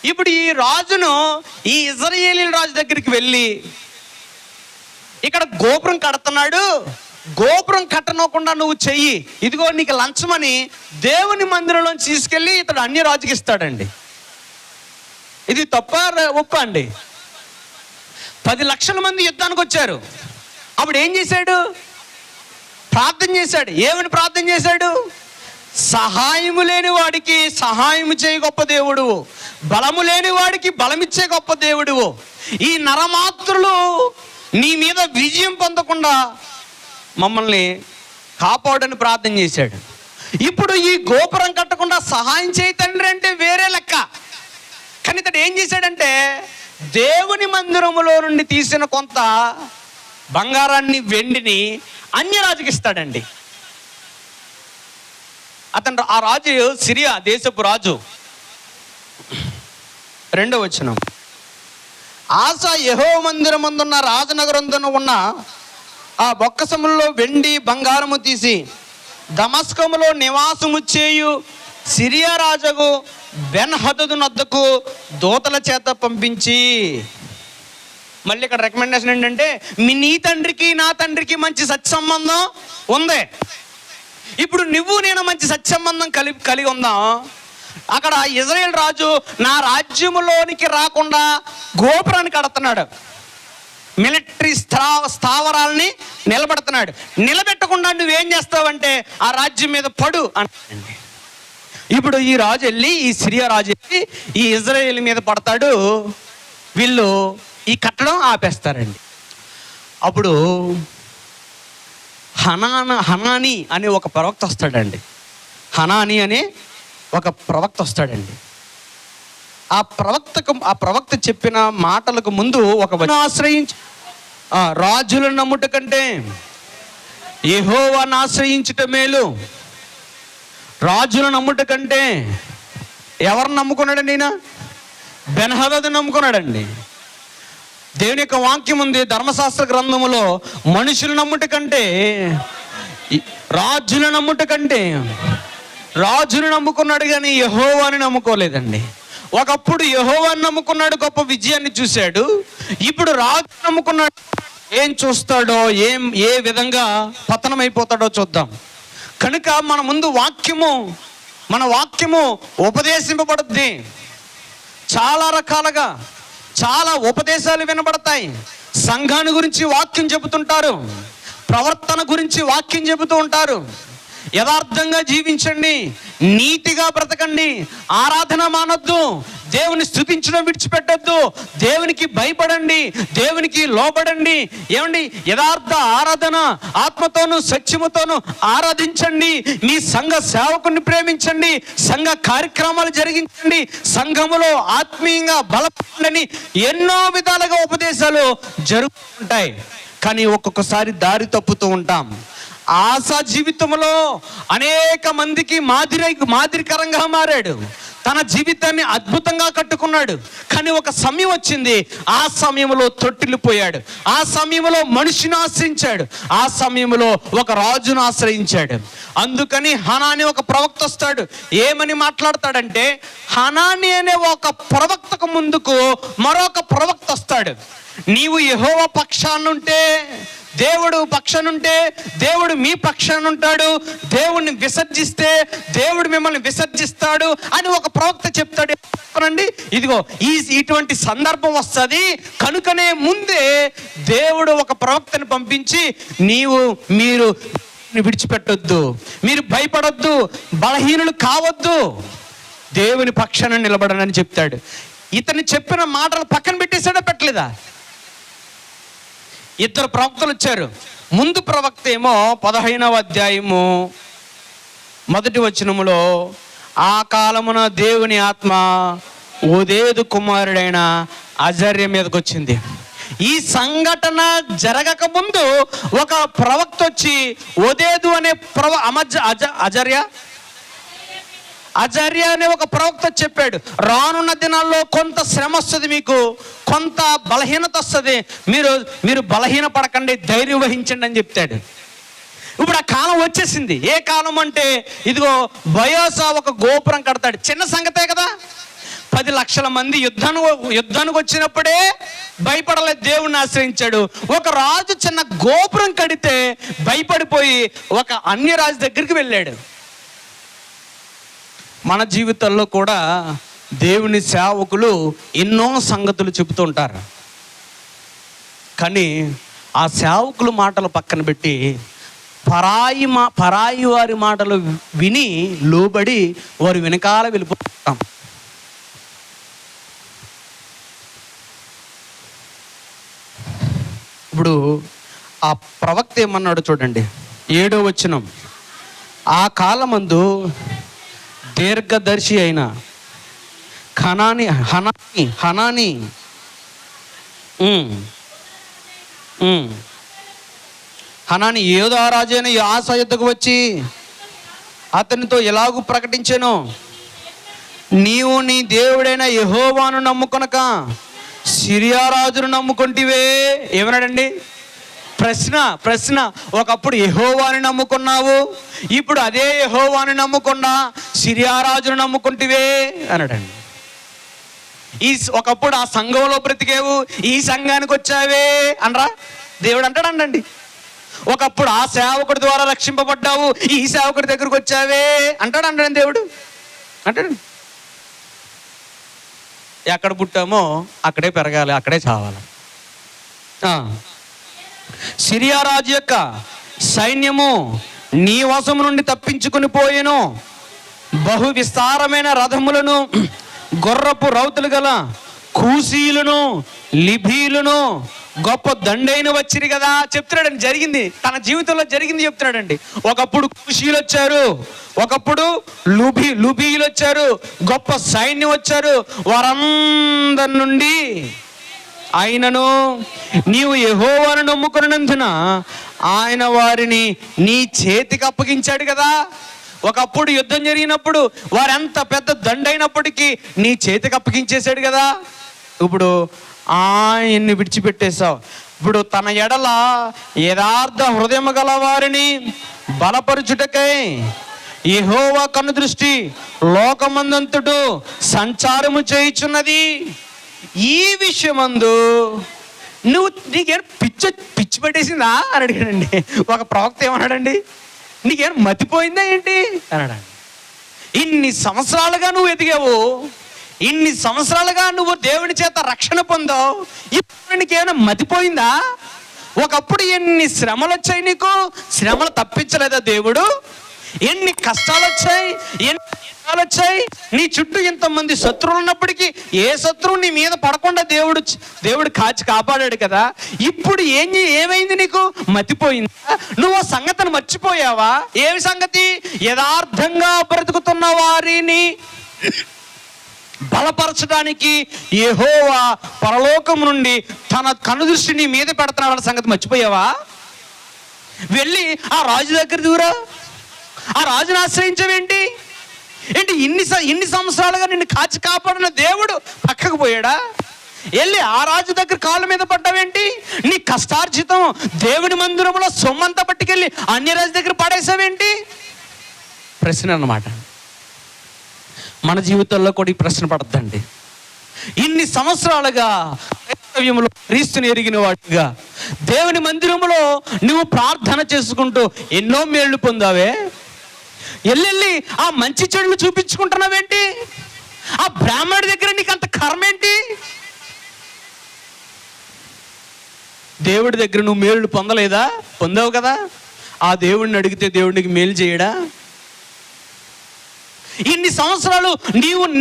ఇప్పుడు ఈ రాజును, ఈ ఇజ్రాయేలీల రాజు దగ్గరికి వెళ్ళి, ఇక్కడ గోపురం కడుతున్నాడు, గోపురం కట్టనకుండా నువ్వు చెయ్యి, ఇదిగో నీకు లంచమని దేవుని మందిరంలో తీసుకెళ్ళి ఇతడు అన్య రాజుకి ఇస్తాడండి. ఇది తప్ప ఒప్ప అండి? 10 లక్షల మంది యుద్ధానికి వచ్చారు. అప్పుడు ఏం చేశాడు? ప్రార్థన చేశాడు. ఏమని ప్రార్థన చేశాడు? సహాయము లేని వాడికి సహాయము చేయ గొప్ప దేవుడు, బలము లేని వాడికి బలమిచ్చే గొప్ప దేవుడు, ఈ నరమాత్రులు నీ మీద విజయం పొందకుండా మమ్మల్ని కాపాడని ప్రార్థన చేశాడు. ఇప్పుడు ఈ గోపురం కట్టకుండా సహాయం చేయి తండ్రి అంటే వేరే లెక్క. కానీ ఇతడు ఏం చేశాడంటే, దేవుని మందిరములో నుండి తీసిన కొంత బంగారాన్ని, వెండిని అన్యరాజుకి ఇస్తాడండి. ఆ రాజు సిరియా దేశపు రాజు. 2వ వచనం, ఆసా యెహోవా మందిరమందున్న రాజనగరందున ఉన్న ఆ బొక్కసములలో వెండి బంగారము తీసి దమస్కములో నివాసము చేయు సిరియా రాజుకు బెన్హదదు నద్దకు దూతల చేత పంపించి, మళ్ళీ ఇక్కడ రికమెండేషన్ ఏంటంటే, నీ తండ్రికి నా తండ్రికి మంచి సత్సంబంధం ఉంది. ఇప్పుడు నువ్వు నేను మంచి సత్సంబంధం కలిగి ఉందాం. అక్కడ ఇజ్రాయేల్ రాజు నా రాజ్యములోనికి రాకుండా గోపురాన్ని కడుతున్నాడు, మిలిటరీ స్థావరాలని నిలబెడుతున్నాడు. నిలబెట్టకుండా నువ్వేం చేస్తావంటే ఆ రాజ్యం మీద పడు అంటాడండి. ఇప్పుడు ఈ రాజు వెళ్ళి, ఈ సిరియా రాజు వెళ్ళి ఈ ఇజ్రాయేల్ మీద పడతాడు, వీళ్ళు ఈ కట్టడం ఆపేస్తారండి. అప్పుడు హనాని అనే ఒక ప్రవక్త వస్తాడండి. హనాని అనే ఒక ప్రవక్త వస్తాడండి. ఆ ప్రవక్త చెప్పిన మాటలకు ముందు ఒక ఆశ్రయించి, రాజులను నమ్ముట కంటే యెహోవాను ఆశ్రయించుట మేలు. రాజులను నమ్ముట కంటే ఎవరు నమ్ముకున్నాడండి? ఈయన బెన్హదదు నమ్ముకున్నాడండి. దేవుని యొక్క వాక్యం ఉంది ధర్మశాస్త్ర గ్రంథములో, మనుషులు నమ్ముట కంటే రాజులను నమ్ముట కంటే. రాజును నమ్ముకున్నాడు కానీ యెహోవాని నమ్ముకోలేదండి. ఒకప్పుడు యెహోవాని నమ్ముకున్నాడు, గొప్ప విజయాన్ని చూశాడు. ఇప్పుడు రాజు నమ్ముకున్నాడు, ఏం చూస్తాడో, ఏ విధంగా పతనం అయిపోతాడో చూద్దాం. కనుక మన ముందు మన వాక్యము ఉపదేశింపబడుద్ది. చాలా రకాలుగా చాలా ఉపదేశాలు వినబడతాయి. సంఘాన్ని గురించి వాక్యం చెబుతుంటారు, ప్రవర్తన గురించి వాక్యం చెబుతూ ఉంటారు. యథార్థంగా జీవించండి, నీతిగా బ్రతకండి, ఆరాధన మానొద్దు, దేవుని స్తుతించడం విడిచిపెట్టొద్దు, దేవునికి భయపడండి, దేవునికి లోబడండి. ఏమండి, యథార్థ ఆరాధన, ఆత్మతోనూ సత్యముతోనూ ఆరాధించండి. మీ సంఘ సేవకుని ప్రేమించండి, సంఘ కార్యక్రమాలు జరిగించండి, సంఘములో ఆత్మీయంగా బలపడండి. ఎన్నో విధాలుగా ఉపదేశాలు జరుగుతుంటాయి. కానీ ఒక్కొక్కసారి దారి తప్పుతూ ఉంటాం. ఆశా జీవితంలో అనేక మందికి మాదిరికరంగా మారాడు, తన జీవితాన్ని అద్భుతంగా కట్టుకున్నాడు. కానీ ఒక సమయం వచ్చింది, ఆ సమయంలో తొట్టిల్లిపోయాడు, ఆ సమయంలో మనిషిని ఆశ్రయించాడు, ఆ సమయంలో ఒక రాజును ఆశ్రయించాడు. అందుకని హనాని ఒక ప్రవక్త వస్తాడు. ఏమని మాట్లాడతాడంటే, హనాని అనే ఒక ప్రవక్తకు ముందుకు మరొక ప్రవక్త వస్తాడు. నీవు యెహోవా పక్షానుంటే, దేవుడు పక్షానుంటే దేవుడు మీ పక్షానుంటాడు, దేవుడిని విసర్జిస్తే దేవుడు మిమ్మల్ని విసర్జిస్తాడు అని ఒక ప్రవక్త చెప్తాడు. అండి, ఇదిగో ఇటువంటి సందర్భం వస్తుంది. కనుకనే ముందే దేవుడు ఒక ప్రవక్తని పంపించి, మీరు విడిచిపెట్టొద్దు, మీరు భయపడొద్దు, బలహీనులు కావద్దు, దేవుని పక్షాన నిలబడనని చెప్తాడు. ఇతను చెప్పిన మాటలు పక్కన పెట్టేసాడా, పెట్టలేదా? ఇద్దరు ప్రవక్తలు వచ్చారు. ముందు ప్రవక్త ఏమో 15వ అధ్యాయము 1వ వచనములో, ఆ కాలమున దేవుని ఆత్మ ఓదేదు కుమారుడైన అజర్య మీదకి వచ్చింది. ఈ సంఘటన జరగక ముందు ఒక ప్రవక్త వచ్చి ఓదేదు అనే అజర్య అనే ఒక ప్రవక్త చెప్పాడు, రానున్న దినాల్లో కొంత శ్రమ వస్తుంది, మీకు కొంత బలహీనత వస్తుంది, మీరు బలహీన పడకండి, ధైర్యం వహించండి అని చెప్తాడు. ఇప్పుడు ఆ కాలం వచ్చేసింది. ఏ కాలం అంటే, ఇదిగో బయోసా ఒక గోపురం కడతాడు. చిన్న సంగతే కదా, 10 లక్షల మంది యుద్ధానికి వచ్చినప్పుడే భయపడలేదు, దేవుణ్ణి ఆశ్రయించాడు. ఒక రాజు చిన్న గోపురం కడితే భయపడిపోయి ఒక అన్య రాజు దగ్గరికి వెళ్ళాడు. మన జీవితాల్లో కూడా దేవుని సేవకులు ఎన్నో సంగతులు చెబుతూ ఉంటారు. కానీ ఆ సేవకుల మాటలు పక్కన పెట్టి పరాయి వారి మాటలు విని లోబడి వారి వెనకాల వెళ్ళిపోతాం. ఇప్పుడు ఆ ప్రవక్త ఏమన్నాడు చూడండి, 7వ వచనం. ఆ కాలమందు దీర్ఘదర్శి అయిన హనాని యోధా రాజు అయిన ఆసా యుద్ధకు వచ్చి అతనితో ఎలాగూ ప్రకటించెను, నీవు నీ దేవుడైన యెహోవాను నమ్ముకొనక సిరియా రాజును నమ్ముకుంటివే. ఏమన్నాడండి? ప్రశ్న. ఒకప్పుడు యెహోవాని నమ్ముకున్నావు, ఇప్పుడు అదే యెహోవాని నమ్ముకుండా సిరియా రాజును నమ్ముకుంటివే అన్నాడండి. ఒకప్పుడు ఆ సంఘంలో బ్రతికేవు, ఈ సంఘానికి వచ్చావే అనరా దేవుడు అంటాడండి. ఒకప్పుడు ఆ సేవకుడి ద్వారా రక్షింపబడ్డావు, ఈ సేవకుడి దగ్గరకు వచ్చావే అంటాడు దేవుడు అంటాడు. ఎక్కడ పుట్టామో అక్కడే పెరగాలి, అక్కడే చావాలి. సిరియా రాజు యొక్క సైన్యము నీ వశము నుండి తప్పించుకుని పోయెను. బహు విస్తారమైన రథములను, గుర్రపు రౌతులు గల కూసీలను, లిబీలను, గొప్ప దండైన వచ్చిరు కదా చెప్తున్నాడండి. జరిగింది, తన జీవితంలో జరిగింది చెప్తున్నాడండి. ఒకప్పుడు కూషీలు వచ్చారు, ఒకప్పుడు లుబీలు వచ్చారు, గొప్ప సైన్యం వచ్చారు. వారందరి నుండి ఆయనను నీవు యెహోవాను నమ్ముకున్నందున ఆయన వారిని నీ చేతికి అప్పగించాడు కదా. ఒకప్పుడు యుద్ధం జరిగినప్పుడు వారెంత పెద్ద దండైనప్పటికీ నీ చేతికి అప్పగించేశాడు కదా. ఇప్పుడు ఆయన్ని విడిచిపెట్టేశావు. ఇప్పుడు తన ఎడల యథార్థ హృదయం గల వారిని బలపరుచుటకై యెహోవా కనుదృష్టి లోకమందంతటా సంచారము చేయుచున్నది. ఈ విషయమందు నీకేం పిచ్చి పెట్టేసిందా అని అడిగాడండి. ఒక ప్రవక్త ఏమన్నాడండి, నీకేం మతిపోయిందా ఏంటి అన్నాడండి. ఇన్ని సంవత్సరాలుగా నువ్వు ఎదిగావు, ఇన్ని సంవత్సరాలుగా నువ్వు దేవుని చేత రక్షణ పొందావు, ఇప్పుడు నీకేమైనా మతిపోయిందా? ఒకప్పుడు ఎన్ని శ్రమలు వచ్చాయి, నీకు శ్రమలు తప్పించలేదా దేవుడు? ఎన్ని కష్టాలు వచ్చాయి, ఎన్ని కష్టాలు వచ్చాయి, నీ చుట్టూ ఇంతమంది శత్రువులు ఉన్నప్పటికీ ఏ శత్రువు నీ మీద పడకుండా దేవుడు కాపాడాడు కదా. ఇప్పుడు ఏమైంది, నీకు మతిపోయిందా? నువ్వు సంగతిని మర్చిపోయావా? ఏమి సంగతి? యథార్థంగా బ్రతుకుతున్న వారిని బలపరచడానికి యెహోవా పరలోకం నుండి తన కనుదృష్టిని మీద పెడుతున్నాడు సంగతి మర్చిపోయావా? వెళ్ళి ఆ రాజు దగ్గర దూరా, ఆ రాజుని ఆశ్రయించవేంటి? ఏంటి ఇన్ని సంవత్సరాలుగా నిన్ను కాపాడిన దేవుడు పక్కకు పోయాడా? వెళ్ళి ఆ రాజు దగ్గర కాళ్ళ మీద పడ్డావేంటి? నీ కష్టార్జితం దేవుని మందిరంలో సొమ్మంతా పట్టుకెళ్ళి అన్య రాజు దగ్గర పడేసావేంటి? ప్రశ్న అన్నమాట. మన జీవితంలో కూడా ఈ ప్రశ్న పడద్దండి. ఇన్ని సంవత్సరాలుగా క్రైస్తవ్యంలో క్రీస్తుని ఎరిగిన వాడుగా దేవుని మందిరంలో నువ్వు ప్రార్థన చేసుకుంటూ ఎన్నో మేళ్లు పొందావే, ఎల్లెళ్ళి ఆ మంచి చెడులు చూపించుకుంటున్నావేంటి? ఆ బ్రాహ్మణుడి దగ్గర నీకు అంత కర్మేంటి? దేవుడి దగ్గర నువ్వు మేలు పొందలేదా? పొందావు కదా. ఆ దేవుడిని అడిగితే దేవుడికి మేలు చేయడా? ఇన్ని సంవత్సరాలు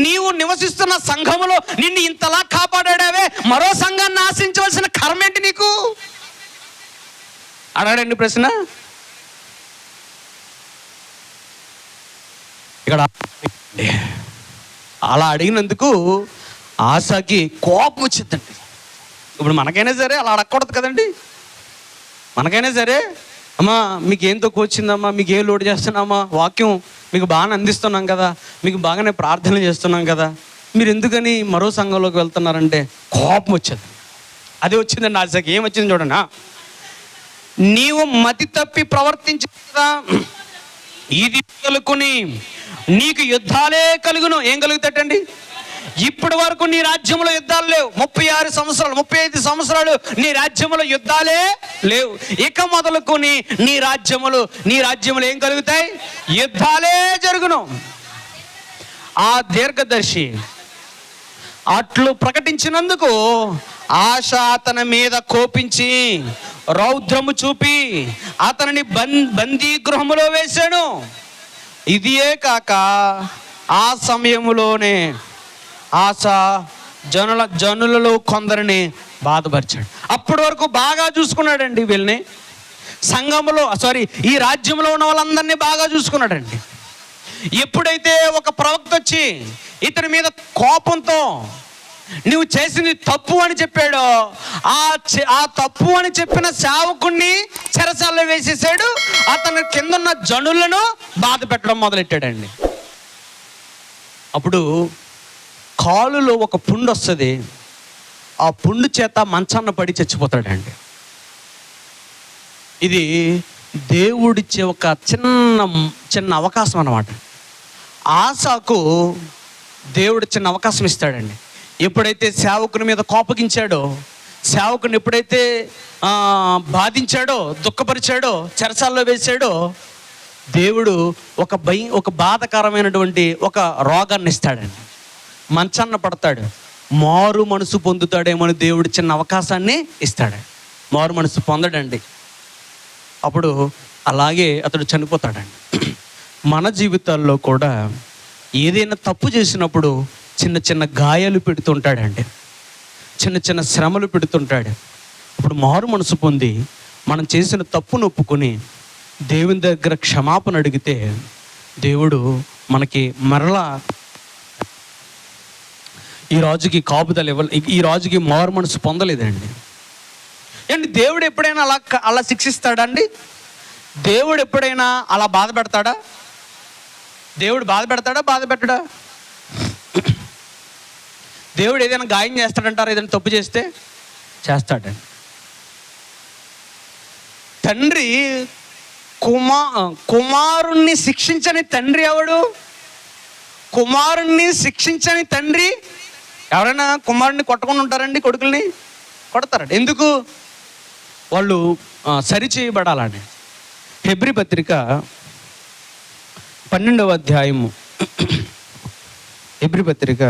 నీవు నివసిస్తున్న సంఘములో నిన్ను ఇంతలా కాపాడావే, మరో సంఘాన్ని ఆశించవలసిన కర్మేంటి నీకు? అడగండి ప్రశ్న. ఇక్కడ అలా అడిగినందుకు ఆశకి కోపం వచ్చిందండి. ఇప్పుడు మనకైనా సరే అలా అడగకూడదు కదండి. మనకైనా సరే, అమ్మా మీకేం తక్కువ వచ్చిందమ్మా, మీకు ఏం లోటు చేస్తున్నామా, వాక్యం మీకు బాగానే అందిస్తున్నాం కదా, మీకు బాగానే ప్రార్థనలు చేస్తున్నాం కదా, మీరు ఎందుకని మరో సంఘంలోకి వెళ్తున్నారంటే కోపం వచ్చేది. అదే వచ్చిందండి ఆశకి. ఏం వచ్చింది చూడండి. నీవు మతి తప్పి ప్రవర్తించదా, ఇది కలుకుని నీకు యుద్ధాలే కలుగును. ఏం కలుగుతాటండి? ఇప్పటి వరకు నీ రాజ్యంలో యుద్ధాలు లేవు. 35 సంవత్సరాలు నీ రాజ్యంలో యుద్ధాలే లేవు. ఇక మొదలుకొని నీ రాజ్యములు ఏం కలుగుతాయి? యుద్ధాలే జరుగును. ఆ దీర్ఘదర్శి అట్లు ప్రకటించినందుకు ఆశ అతని మీద కోపించి రౌద్రము చూపి అతనిని బందీ గృహములో వేశాను. ఇదియే కాక ఆ సమయములోనే ఆశ జనులలో కొందరిని బాధపరిచాడు. అప్పటి వరకు బాగా చూసుకున్నాడండి వీళ్ళని. సంఘములో ఈ రాజ్యంలో ఉన్న వాళ్ళందరినీ బాగా చూసుకున్నాడండి. ఎప్పుడైతే ఒక ప్రవక్త వచ్చి ఇతని మీద కోపంతో నువ్వు చేసింది తప్పు అని చెప్పాడో, ఆ తప్పు అని చెప్పిన సేవకుణ్ణి చెరసాలలో వేసేసాడు. అతని కిందన్న జనులను బాధ పెట్టడం మొదలెట్టాడండి. అప్పుడు కాలులో ఒక పుండు వస్తుంది. ఆ పుండు చేత మంచాన్న పడి చచ్చిపోతాడండి. ఇది దేవుడిచ్చే ఒక చిన్న అవకాశం అన్నమాట. ఆశకు దేవుడు చిన్న అవకాశం ఇస్తాడండి. ఎప్పుడైతే సేవకుని మీద కోపగించాడో, సేవకుని ఎప్పుడైతే బాధించాడో, దుఃఖపరిచాడో, చెరసాల్లో వేశాడో, దేవుడు ఒక బాధకరమైనటువంటి ఒక రోగాన్ని ఇస్తాడండి. మంచాన్న పడతాడు. మారు మనసు పొందుతాడేమో దేవుడు చిన్న అవకాశాన్ని ఇస్తాడు. మారు మనసు పొందడండి, అప్పుడు అలాగే అతడు చనిపోతాడండి. మన జీవితాల్లో కూడా ఏదైనా తప్పు చేసినప్పుడు చిన్న చిన్న గాయాలు పెడుతుంటాడండి, చిన్న చిన్న శ్రమలు పెడుతుంటాడు. అప్పుడు మారు మనసు పొంది మనం చేసిన తప్పును ఒప్పుకొని దేవుని దగ్గర క్షమాపణ అడిగితే దేవుడు మనకి మరలా ఈ రాజుకి కాపుదల ఈ రాజుకి మారు మనసు పొందలేదండి. అండి దేవుడు ఎప్పుడైనా అలా శిక్షిస్తాడా? దేవుడు ఎప్పుడైనా అలా బాధ పెడతాడా? దేవుడు బాధ పెట్టడా? దేవుడు ఏదైనా గాయం చేస్తాడంటారా? ఏదైనా తప్పు చేస్తే చేస్తాడండి. తండ్రి కుమారుణ్ణి శిక్షించని తండ్రి ఎవడు? కుమారుణ్ణి శిక్షించని తండ్రి ఎవరైనా కుమారుణ్ణి కొట్టకుండా ఉంటారండి? కొడుకుల్ని కొడతారండి. ఎందుకు? వాళ్ళు సరిచేయబడాలని. హెబ్రీ పత్రిక 12వ అధ్యాయము, హెబ్రీ పత్రిక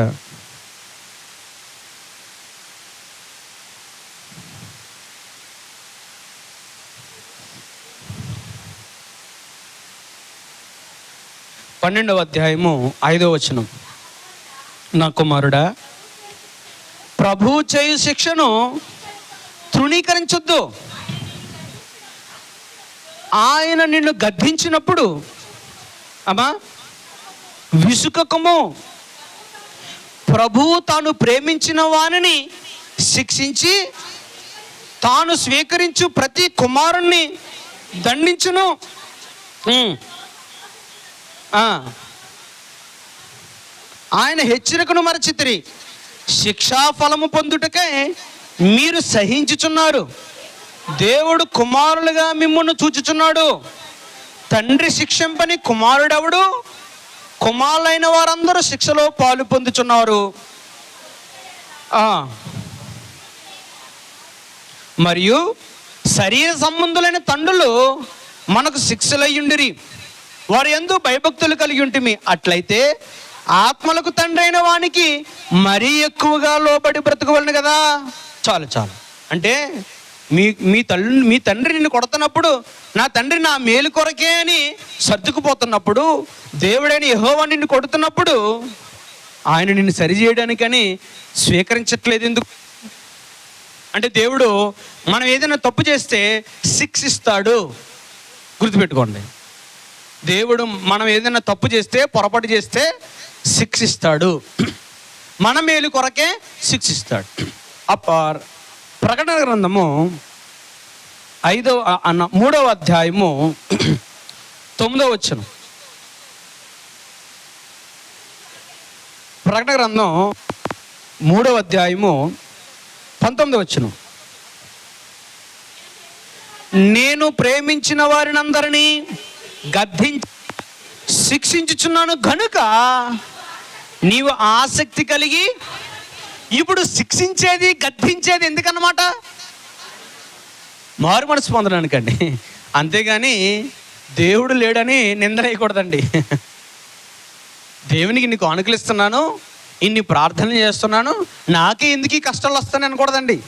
12వ అధ్యాయము 5వ వచనం. నా కుమారుడా, ప్రభువు చేయు శిక్షను తృణీకరించొద్దు. ఆయన నిన్ను గద్దించినప్పుడు అమ్మా విసుకకము. ప్రభువు తాను ప్రేమించిన వానిని శిక్షించి తాను స్వీకరించు ప్రతి కుమారుణ్ణి దండించును. ఆయన హెచ్చరికను మరచితిరి, శిక్షాఫలము పొందుటకై మీరు సహించుచున్నారు. దేవుడు కుమారులుగా మిమ్మల్ని చూచుచున్నాడు. తండ్రి శిక్షింపని కుమారుడెవడు? కుమారులైన వారందరూ శిక్షలో పాలు పొందుచున్నారు. మరియు శరీర సంబంధులైన తండ్రులు మనకు శిక్షలయ్యుండిరి, వారు యందు భయభక్తులు కలిగి ఉంటిమి. అట్లయితే ఆత్మలకు తండ్రి అయిన వానికి మరీ ఎక్కువగా లోబడి బ్రతకవలను కదా. చాలు అంటే మీ తండ్రి నిన్ను కొడుతున్నప్పుడు, నా తండ్రి నా మేలు కొరకే అని సర్దుకుపోతున్నప్పుడు, దేవుడైన యెహోవా నిన్ను కొడుతున్నప్పుడు ఆయన నిన్ను సరిచేయడానికని స్వీకరించట్లేదు. ఎందుకు అంటే దేవుడు మనం ఏదైనా తప్పు చేస్తే శిక్షిస్తాడు. గుర్తుపెట్టుకోండి, దేవుడు మనం ఏదైనా తప్పు చేస్తే, పొరపాటు చేస్తే శిక్షిస్తాడు. మన మేలు కొరకే శిక్షిస్తాడు. ప్రకటన గ్రంథము 3వ అధ్యాయము 9వ వచనం. ప్రకటన గ్రంథం 3వ అధ్యాయము 19వ వచనం. నేను ప్రేమించిన వారిని అందరినీ గద్దించి శిక్షించుచున్నాను గనుక నీవు ఆసక్తి కలిగి. ఇప్పుడు శిక్షించేది, గద్దించేది ఎందుకన్నమాట? మారు మనసు పొందడానికండి. అంతేగాని దేవుడు లేడని నిందలేయకూడదండి. దేవునికి ఇన్ని కానుకలు ఇస్తున్నాను, ఇన్ని ప్రార్థనలు చేస్తున్నాను, నాకే ఎందుకు ఈ కష్టాలు వస్తాయని అనకూడదండి.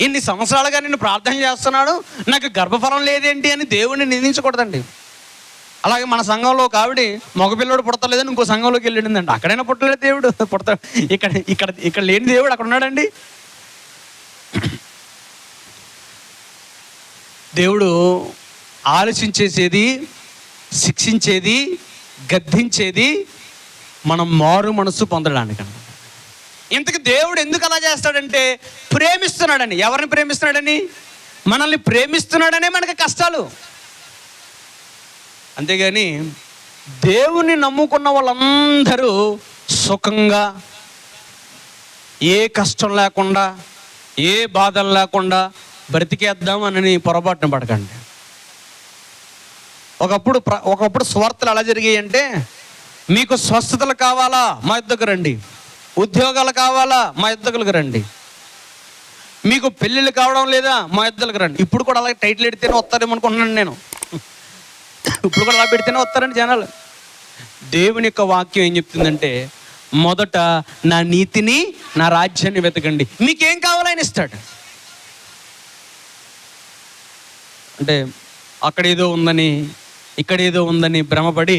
ఇన్ని సంవత్సరాలుగా నేను ప్రార్థన చేస్తున్నాను, నాకు గర్భఫలం లేదేంటి అని దేవుడిని నిందించకూడదండి. అలాగే మన సంఘంలో ఒక ఆవిడ మగపిల్లడు పుడతలేదని ఇంకో సంఘంలోకి వెళ్ళిందండి. అక్కడైనా పుట్టలేదు దేవుడు, పుడతాడు. ఇక్కడ లేని దేవుడు అక్కడ ఉన్నాడండి. దేవుడు ఆలోచించేసేది, శిక్షించేది, గద్దించేది మనం మారు మనసు పొందడానికి. ఇంతకు దేవుడు ఎందుకు అలా చేస్తాడంటే ప్రేమిస్తున్నాడని. ఎవరిని ప్రేమిస్తున్నాడని? మనల్ని ప్రేమిస్తున్నాడనే మనకి కష్టాలు. అంతేగాని దేవుని నమ్ముకున్న వాళ్ళందరూ సుఖంగా, ఏ కష్టం లేకుండా, ఏ బాధలు లేకుండా బ్రతికేద్దామని పొరపాటున పడకండి. ఒకప్పుడు స్వార్థలు ఎలా జరిగాయి అంటే, మీకు స్వస్థతలు కావాలా మా యుద్ధకు రండి, ఉద్యోగాలు కావాలా మా యుద్ధకులకు రండి, మీకు పెళ్ళిళ్ళు కావడం లేదా మా యుద్ధలకు రండి. ఇప్పుడు కూడా అలాగే టైటిల్ ఎడితేనే వస్తారేమో అనుకుంటున్నాను నేను. ఇప్పుడు కూడా అలా పెడితేనే వస్తారండి జనాలు. దేవుని యొక్క వాక్యం ఏం చెప్తుందంటే, మొదట నా నీతిని, నా రాజ్యాన్ని వెతకండి, మీకేం కావాలో ఆయన ఇస్తాడు. అంటే అక్కడేదో ఉందని, ఇక్కడేదో ఉందని భ్రమపడి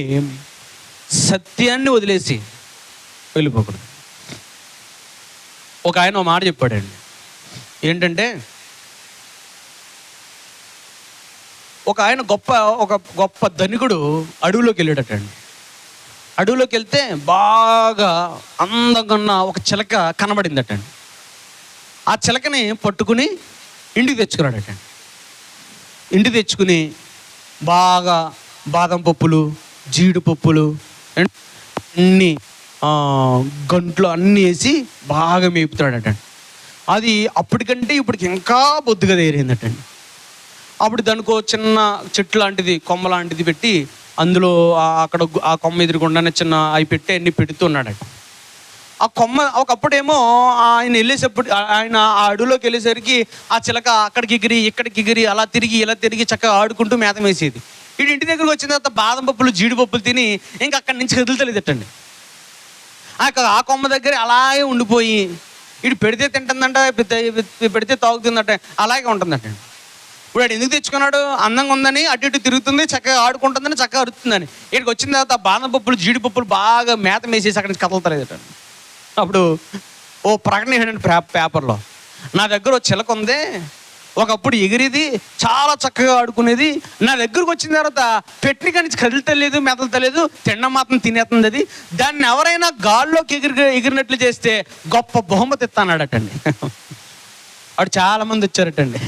సత్యాన్ని వదిలేసి వెళ్ళిపోకూడదు. ఒక ఆయన ఒక మాట చెప్పాడండి. ఏంటంటే, ఒక ఆయన ఒక గొప్ప ధనికుడు అడవిలోకి వెళ్ళాడటండి. అడవిలోకి వెళ్తే బాగా అందంగా ఉన్న ఒక చిలక కనబడిందటండి. ఆ చిలకని పట్టుకుని ఇంటికి తెచ్చుకున్నాడటండి. ఇంటికి తెచ్చుకుని బాగా బాదం పప్పులు, జీడిపప్పులు అన్నీ గంట్లు అన్నీ వేసి బాగా మేపుతాడటండి. అది అప్పటికంటే ఇప్పటికి ఇంకా బొద్దుగా తయారైందటండి. అప్పుడు దానికో చిన్న చెట్టు లాంటిది, కొమ్మ లాంటిది పెట్టి అందులో అక్కడ ఆ కొమ్మ ఎదురుకుండానే చిన్న అవి పెట్టి అన్ని పెడుతున్నాడట. ఆ కొమ్మ ఒకప్పుడేమో ఆయన వెళ్ళేసప్పుడు, ఆయన ఆ అడవిలోకి వెళ్ళేసరికి ఆ చిలక అక్కడికి ఎగిరి ఇక్కడికి ఎగిరి అలా తిరిగి ఇలా తిరిగి చక్కగా ఆడుకుంటూ మేత వేసేది. వీడి ఇంటి దగ్గరకు వచ్చిన తర్వాత బాదం పప్పులు, జీడిపప్పులు తిని ఇంకా అక్కడి నుంచి కదులుతలేదటండి. ఆ కొమ్మ దగ్గర అలాగే ఉండిపోయి వీడు పెడితే తింటుందంట, పెడితే తాగుతుందట, అలాగే ఉంటుందటండి. ఇప్పుడు వాడు ఎందుకు తెచ్చుకున్నాడు? అందంగా ఉందని, అటు ఇటు తిరుగుతుంది, చక్కగా ఆడుకుంటుందని, చక్కగా అరుతుందని. ఇక్కడికి వచ్చిన తర్వాత బాదం పప్పులు, జీడిపప్పులు బాగా మేత వేసేసి అక్కడి నుంచి కదలతలేదటండి. అప్పుడు ఓ ప్రకటన వేయండి పేపర్లో, నా దగ్గర ఓ చిలక ఉంది, ఒకప్పుడు ఎగిరిది, చాలా చక్కగా ఆడుకునేది, నా దగ్గరకు వచ్చిన తర్వాత పెట్టిక నుంచి కదులుతలేదు, మెదలుతలేదు, తినడం మాత్రం తినేస్తుంది. అది దాన్ని ఎవరైనా గాల్లోకి ఎగిరినట్లు చేస్తే గొప్ప బహుమతి ఇస్తానడటండి. వాడు చాలామంది వచ్చారటండి.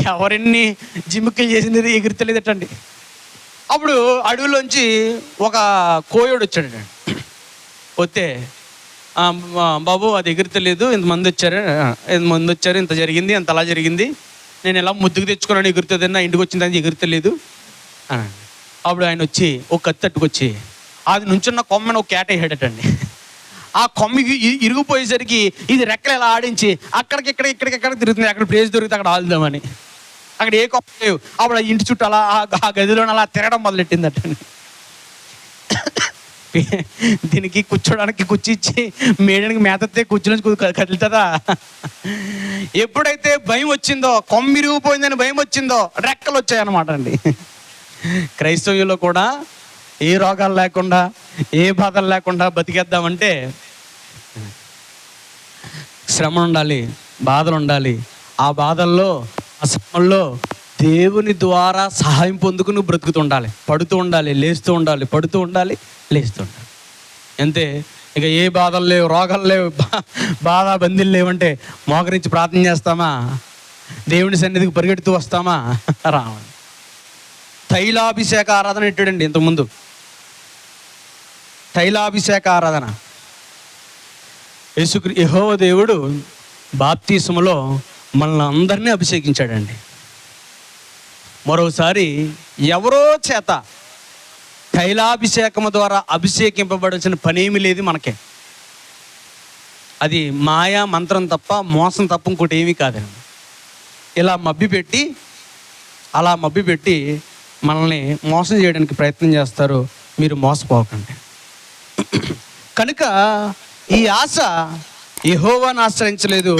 ఎవరిన్ని జిమ్మికలు చేసినది ఎగురుతలేదటండి. అప్పుడు అడవిలోంచి ఒక కోయోడు వచ్చాడటండి. వస్తే, బాబు అది ఎగురుతలేదు, ఇంతమంది వచ్చారు, ఇంత జరిగింది, ఇంత అలా జరిగింది, నేను ఎలా ముద్దుకు తెచ్చుకున్నాను, ఎగురుతుంది, నా ఇంటికి వచ్చిందని ఎగురుతలేదు అని. అప్పుడు ఆయన వచ్చి ఒక కత్తి అట్టుకొచ్చి అది నుంచున్న కొమ్మని ఒక కేట వేసాడటండి. ఆ కొమ్మకి ఇరిగిపోయేసరికి ఇది రెక్కలు ఎలా ఆడించి ఇక్కడికి తిరుగుతుంది, అక్కడ ప్లేస్ దొరికితే అక్కడ ఆలుదామని. అక్కడ ఏ కొమ్మ లేవు. అప్పుడు ఇంటి చుట్టూ అలా ఆ గదిలో అలా తిరగడం మొదలెట్టిందటండి. దీనికి కూర్చోడానికి కుర్చీ ఇచ్చి మేడానికి మేతతే కూర్చోడానికి కదులుతుందా? ఎప్పుడైతే భయం వచ్చిందో, కొమ్మ ఇరిగిపోయిందని భయం వచ్చిందో, రెక్కలు వచ్చాయన్నమాట అండి. క్రైస్తవ్యంలో కూడా ఏ రోగాలు లేకుండా, ఏ బాధలు లేకుండా బతికేద్దామంటే శ్రమ ఉండాలి, బాధలు ఉండాలి. ఆ బాధల్లో, ఆ శ్రమల్లో దేవుని ద్వారా సహాయం పొందుకుని బ్రతుకుతూ ఉండాలి. పడుతూ ఉండాలి, లేస్తూ ఉండాలి, పడుతూ ఉండాలి, లేస్తూ ఉండాలి. అంతే. ఇక ఏ బాధలు లేవు, రోగాలు లేవు, బాధ బందీలు లేవంటే మోకరించి ప్రార్థన చేస్తామా? దేవుని సన్నిధికి పరిగెడుతూ వస్తామా? రావండి. తైలాభిషేక ఆరాధన పెట్టాడండి ఇంతకుముందు. తైలాభిషేక ఆరాధన. యెహోవా దేవుడు బాప్తిస్మలో మనల్ని అందరినీ అభిషేకించాడండి. మరోసారి ఎవరో చేత తైలాభిషేకము ద్వారా అభిషేకింపబడాల్సిన పనేమి లేదు మనకే. అది మాయా మంత్రం తప్ప, మోసం తప్ప ఇంకోటి ఏమీ కాదండి. ఇలా మభ్యపెట్టి మనల్ని మోసం చేయడానికి ప్రయత్నం చేస్తారు. మీరు మోసపోకండి. కనుక ఈ ఆశ యెహోవాను ఆశ్రయించలేదు,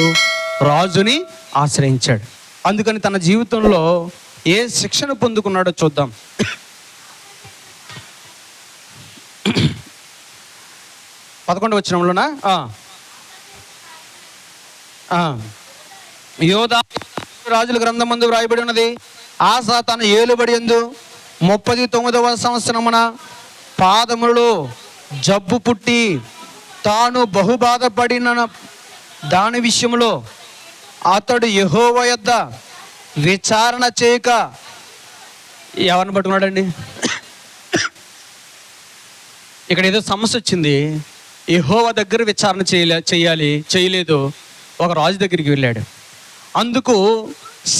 రాజుని ఆశ్రయించాడు. అందుకని తన జీవితంలో ఏ శిక్షణ పొందుకున్నాడో చూద్దాం. 11వ వచనంలోనా? యోధా రాజుల గ్రంథం ముందు వ్రాయబడి ఉన్నది, ఆస తన ఏలుబడి యందు 39వ సంవత్సరమున పాదములలో జబ్బు పుట్టి తాను బహుబాధపడిన దాని విషయంలో అతడు యెహోవా యొద్ద విచారణ చేయక ఎవరిని పట్టుకున్నాడండి? ఇక్కడ ఏదో సమస్య వచ్చింది, యెహోవా దగ్గర విచారణ చేయలేదు, ఒక రాజు దగ్గరికి వెళ్ళాడు. అందుకు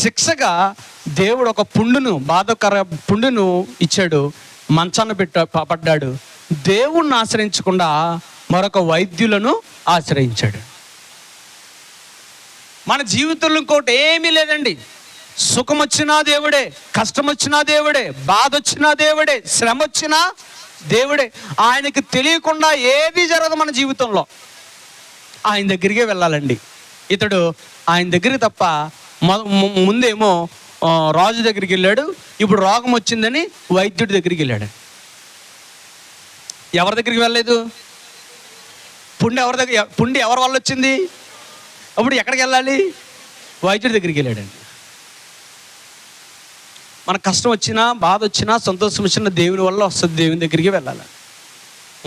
శిక్షగా దేవుడు ఒక బాధకర పుండును ఇచ్చాడు, మంచాన పడ్డాడు. దేవుణ్ణి ఆశ్రయించకుండా మరొక వైద్యులను ఆశ్రయించాడు. మన జీవితంలో ఇంకోటి ఏమీ లేదండి. సుఖం వచ్చినా దేవుడే, కష్టం వచ్చినా దేవుడే, బాధ వచ్చినా దేవుడే, శ్రమ వచ్చినా దేవుడే. ఆయనకి తెలియకుండా ఏది జరగదు మన జీవితంలో. ఆయన దగ్గరికే వెళ్ళాలండి. ఇతడు ఆయన దగ్గరికి తప్ప ముందేమో రాజు దగ్గరికి వెళ్ళాడు, ఇప్పుడు రోగం వచ్చిందని వైద్యుడి దగ్గరికి వెళ్ళాడు. ఎవరి దగ్గరికి వెళ్ళలేదు? పుండి ఎవరి వల్ల వచ్చింది? అప్పుడు ఎక్కడికి వెళ్ళాలి? వైద్యుడి దగ్గరికి వెళ్ళాడండి. మన కష్టం వచ్చినా, బాధ వచ్చినా, సంతోషం వచ్చినా దేవుని వల్ల వస్తుంది. దేవుని దగ్గరికి వెళ్ళాలి.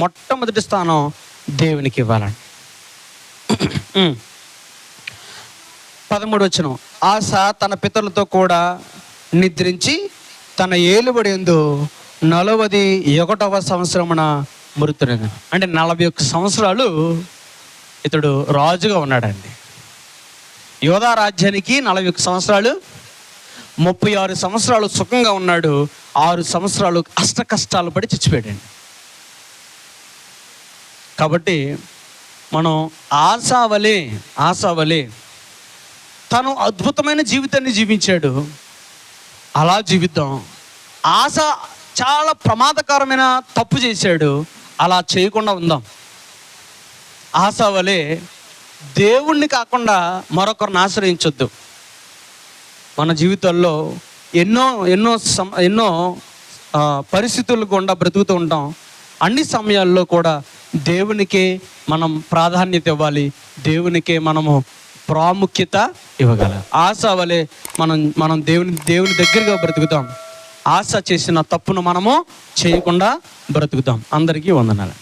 మొట్టమొదటి స్థానం దేవునికి ఇవ్వాలండి. 13వ వచనం, ఆస తన పితరులతో కూడా నిద్రించి తన ఏలుబడి యందు 41వ సంవత్సరమున మృతుడైన. అంటే 41 సంవత్సరాలు ఇతడు రాజుగా ఉన్నాడండి. యోధా రాజ్యానికి 41 సంవత్సరాలు, 36 సంవత్సరాలు సుఖంగా ఉన్నాడు. 6 సంవత్సరాలు అష్ట కష్టాలు పడి చచ్చిపోయాడండి. కాబట్టి మనం ఆశావలే తను అద్భుతమైన జీవితాన్ని జీవించాడు, అలా జీవిద్దాం. ఆశ చాలా ప్రమాదకరమైన తప్పు చేశాడు, అలా చేయకుండా ఉందాం. ఆశావలే దేవుణ్ణి కాకుండా మరొకరిని ఆశ్రయించొద్దు. మన జీవితాల్లో ఎన్నో పరిస్థితులు గుండా బ్రతుకుతూ ఉంటాం. అన్ని సమయాల్లో కూడా దేవునికే మనం ప్రాధాన్యత ఇవ్వాలి, దేవునికే మనము ప్రాముఖ్యత ఇవ్వగలం. ఆశ వలె మనం దేవుని దగ్గరగా బ్రతుకుతాం. ఆశ చేసిన తప్పును మనము చేయకుండా బ్రతుకుతాం. అందరికీ వందనాలు.